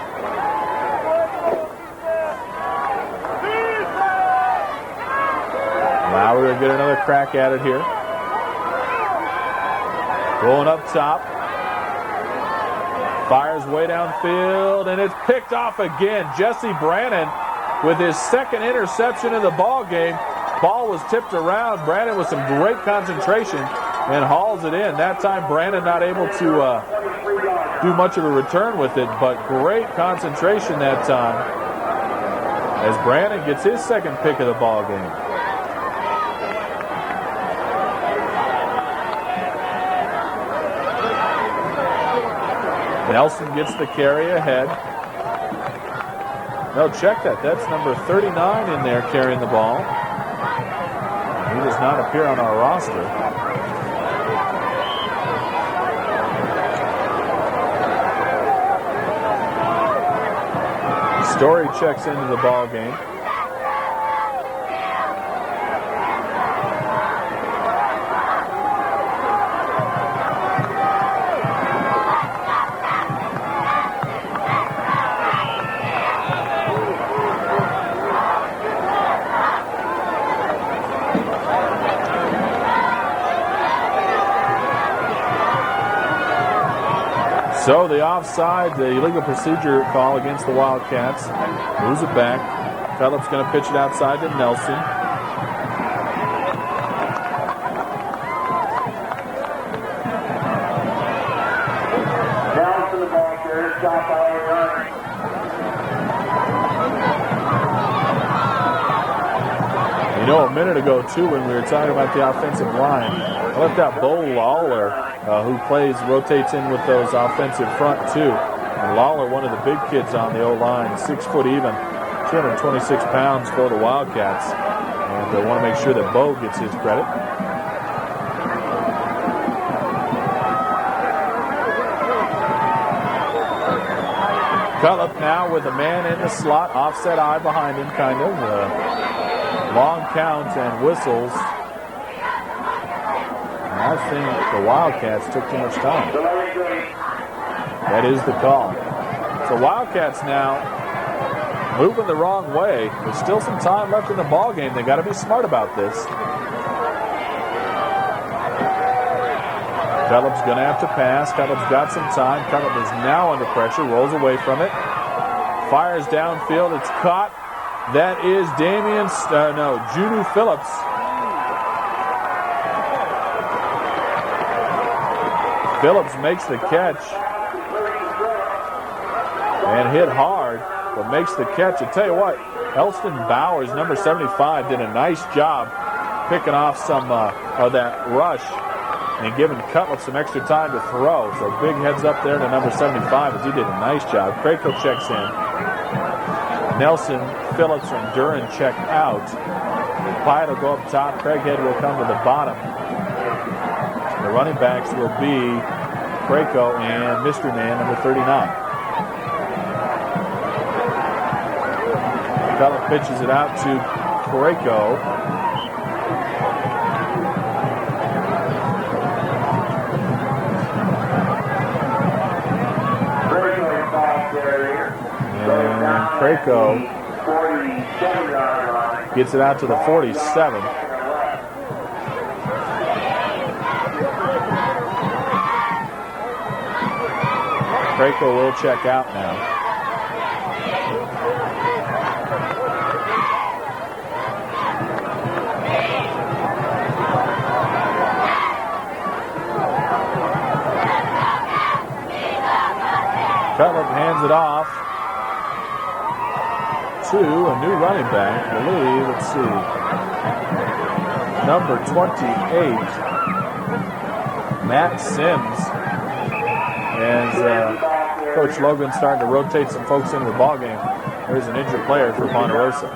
Lowry will get another crack at it here. Going up top. Fires way downfield, and it's picked off again. Jesse Brannon with his second interception in the ball game. Ball was tipped around. Brannon with some great concentration and hauls it in. That time Brannon not able to do much of a return with it, but great concentration that time as Brannon gets his second pick of the ball game. Nelson gets the carry ahead. No, check that. That's number 39 in there carrying the ball. He does not appear on our roster. Story checks into the ball game. So the offside, the illegal procedure call against the Wildcats. Moves it back. Phillips going to pitch it outside to Nelson. Nelson, the ball carrier, stop all around. You know, a minute ago, too, when we were talking about the offensive line, I left out Bo Lawler, who rotates in with those offensive front, too. And Lawler, one of the big kids on the O-line, 6 foot even, 226 pounds for the Wildcats. And they want to make sure that Bo gets his credit. Cullip now with a man in the slot, offset eye behind him, kind of. Long count and whistles. I think the Wildcats took too much time. That is the call. So Wildcats now moving the wrong way. There's still some time left in the ball game. They got to be smart about this. Phillips going to have to pass. Phillips got some time. Phillips is now under pressure. Rolls away from it. Fires downfield. It's caught. That is Junu Phillips. Phillips makes the catch and hit hard, but makes the catch. I tell you what, Elston Bowers, number 75, did a nice job picking off some of that rush and giving Cutlip some extra time to throw. So big heads up there to number 75 as he did a nice job. Krakow checks in. Nelson, Phillips, and Duran check out. Pyatt will go up top. Craighead will come to the bottom. The running backs will be Krakow and Mystery Man, number 39. Cutlip pitches it out to Krakow. And Krakow gets it out to the 47. Krakow will check out now. Cutlip hands it off to a new running back, I believe. Let's see. Number 28, Matt Sims. As Coach Logan's starting to rotate some folks into the ballgame. There's an injured player for Ponderosa.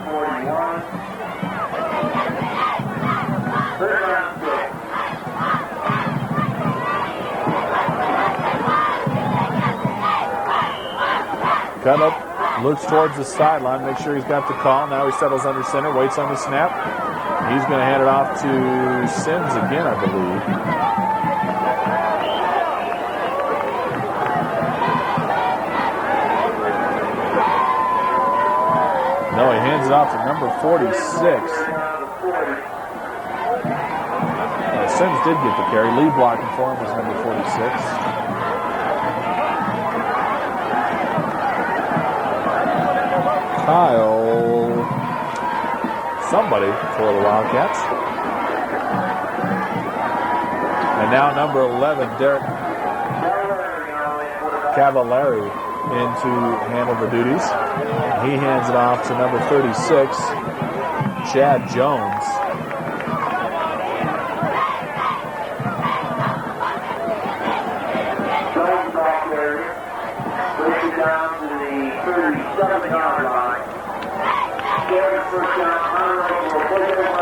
Cutlip looks towards the sideline, make sure he's got the call. Now he settles under center, waits on the snap. He's going to hand it off to Sims again, I believe. No, he hands it off to number 46. Sims did get the carry. Lead blocking for him was number 46. Kyle, somebody for the Wildcats. And now number 11, Derek Cavallari in to handle the duties. He hands it off to number 36, Chad Jones.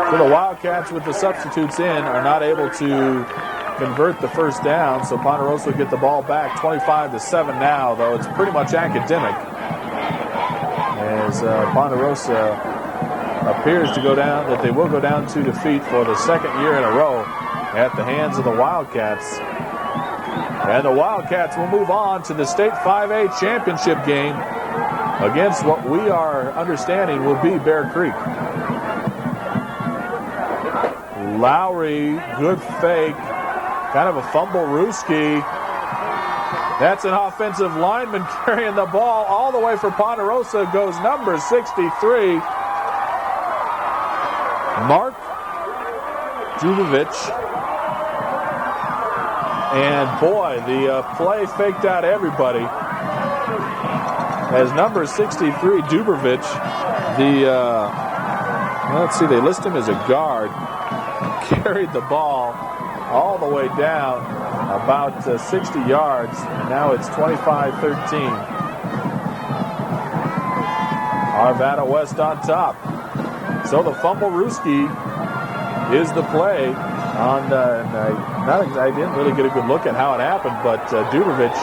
So the Wildcats, with the substitutes in, are not able to convert the first down, so Ponderosa will get the ball back 25-7 now, though it's pretty much academic as Ponderosa appears to go down, that they will go down to defeat for the second year in a row at the hands of the Wildcats. And the Wildcats will move on to the State 5A championship game against what we are understanding will be Bear Creek. Lowry, good fake, kind of a fumble rooski. That's an offensive lineman carrying the ball all the way for Ponderosa. Goes number 63, Mark Dubovich. And boy, the play faked out everybody. As number 63, Dubovich, let's see, they list him as a guard, carried the ball all the way down about 60 yards. And now it's 25-13. Arvada West on top. So the fumble rooski is the play on, I didn't really get a good look at how it happened, but Dubovich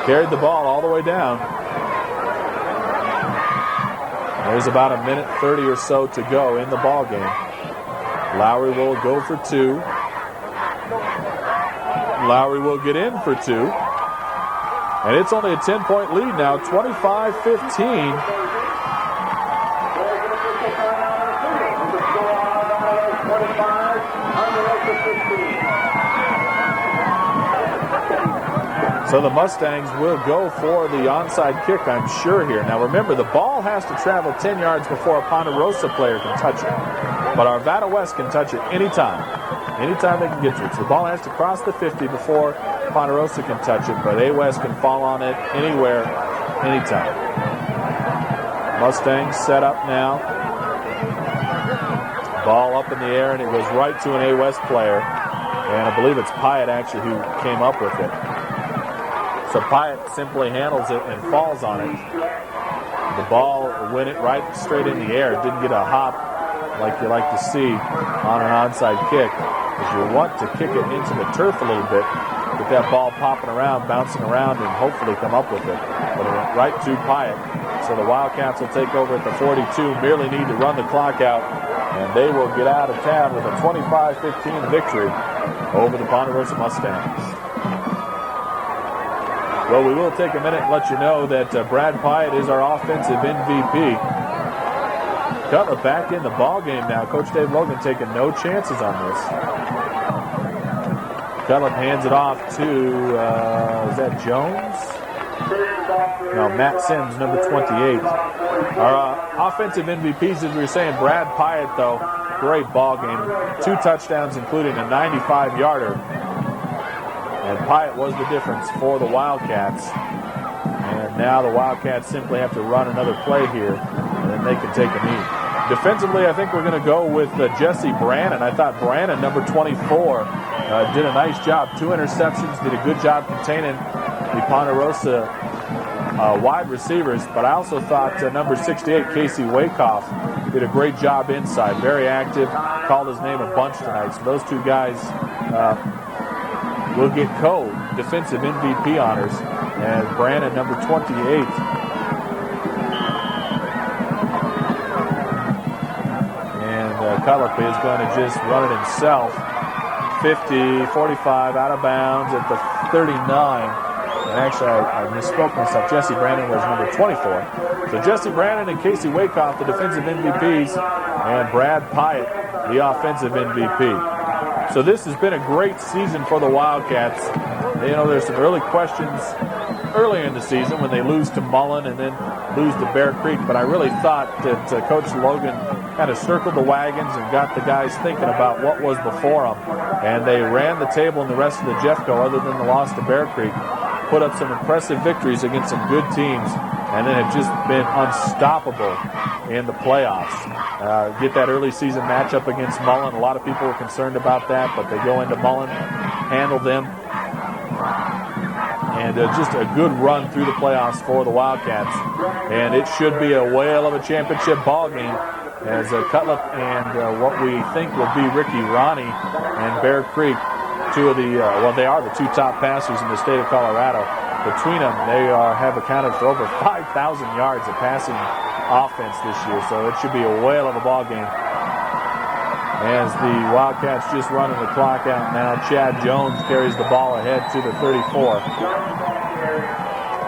carried the ball all the way down. There's about a minute 30 or so to go in the ball game. Lowry will go for two. Lowry will get in for two. And it's only a 10-point lead now, 25-15. So the Mustangs will go for the onside kick, I'm sure, here. Now remember, the ball has to travel 10 yards before a Ponderosa player can touch it. But Arvada West can touch it anytime. Anytime they can get to it. So the ball has to cross the 50 before Ponderosa can touch it, but A West can fall on it anywhere, anytime. Mustangs set up now. Ball up in the air, and it goes right to an A West player. And I believe it's Pyatt actually who came up with it. So Pyatt simply handles it and falls on it. The ball went it right straight in the air. Didn't get a hop like you like to see on an onside kick. Because you want to kick it into the turf a little bit, get that ball popping around, bouncing around, and hopefully come up with it. But it went right to Pyatt. So the Wildcats will take over at the 42, merely need to run the clock out, and they will get out of town with a 25-15 victory over the Ponderosa Mustangs. Well, we will take a minute and let you know that Brad Pyatt is our offensive MVP. Cutler back in the ball game now. Coach Dave Logan taking no chances on this. Cutler hands it off to, is that Jones? No, Matt Sims, number 28. Our offensive MVPs, as we were saying, Brad Pyatt, though, great ball game. 2 touchdowns, including a 95-yarder. And Pyatt was the difference for the Wildcats. And now the Wildcats simply have to run another play here, and then they can take a knee. Defensively, I think we're going to go with Jesse Brannon. I thought Brannon, number 24, did a nice job. 2 interceptions, did a good job containing the Ponderosa wide receivers. But I also thought number 68, Casey Wakehoff, did a great job inside. Very active, called his name a bunch tonight. So those 2 guys will get co-defensive MVP honors. And Brannon, number 28. Cullip is going to just run it himself. 50, 45, out of bounds at the 39. And actually, I misspoke myself. Jesse Brannon was number 24. So Jesse Brannon and Casey Wakehoff, the defensive MVPs, and Brad Pyatt, the offensive MVP. So this has been a great season for the Wildcats. You know, there's some early questions earlier in the season when they lose to Mullen and then lose to Bear Creek. But I really thought that Coach Logan kind of circled the wagons and got the guys thinking about what was before them. And they ran the table in the rest of the Jeffco, other than the loss to Bear Creek, put up some impressive victories against some good teams, and then have just been unstoppable in the playoffs. Get that early season matchup against Mullen. A lot of people were concerned about that, but they go into Mullen, handle them, and just a good run through the playoffs for the Wildcats. And it should be a whale of a championship ball game, as Cutlip and what we think will be Ricky Ronnie and Bear Creek, 2 of the, they are the 2 top passers in the state of Colorado. Between them, they have accounted for over 5,000 yards of passing offense this year, so it should be a whale of a ball game. As the Wildcats just running the clock out now, Chad Jones carries the ball ahead to the 34.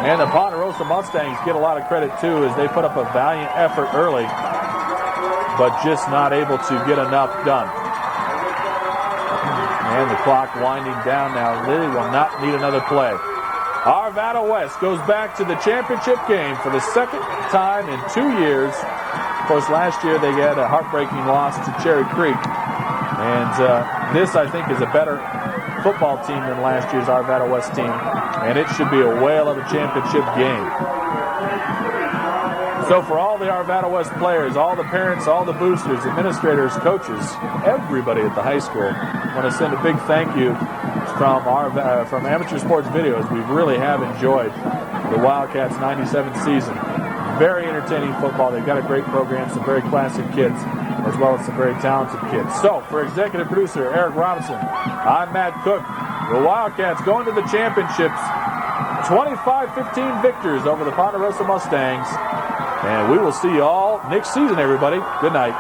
And the Ponderosa Mustangs get a lot of credit, too, as they put up a valiant effort early, but just not able to get enough done. And the clock winding down now. Lily will not need another play. Arvada West goes back to the championship game for the 2nd time in 2 years. Of course, last year they had a heartbreaking loss to Cherry Creek. And this, I think, is a better football team than last year's Arvada West team. And it should be a whale of a championship game. So for all the Arvada West players, all the parents, all the boosters, administrators, coaches, everybody at the high school, I want to send a big thank you from Amateur Sports Videos. We really have enjoyed the Wildcats' 97th season. Very entertaining football. They've got a great program, some very classic kids, as well as some very talented kids. So for executive producer Eric Robinson, I'm Matt Cook. The Wildcats going to the championships, 25-15 victors over the Ponderosa Mustangs. And we will see you all next season, everybody. Good night.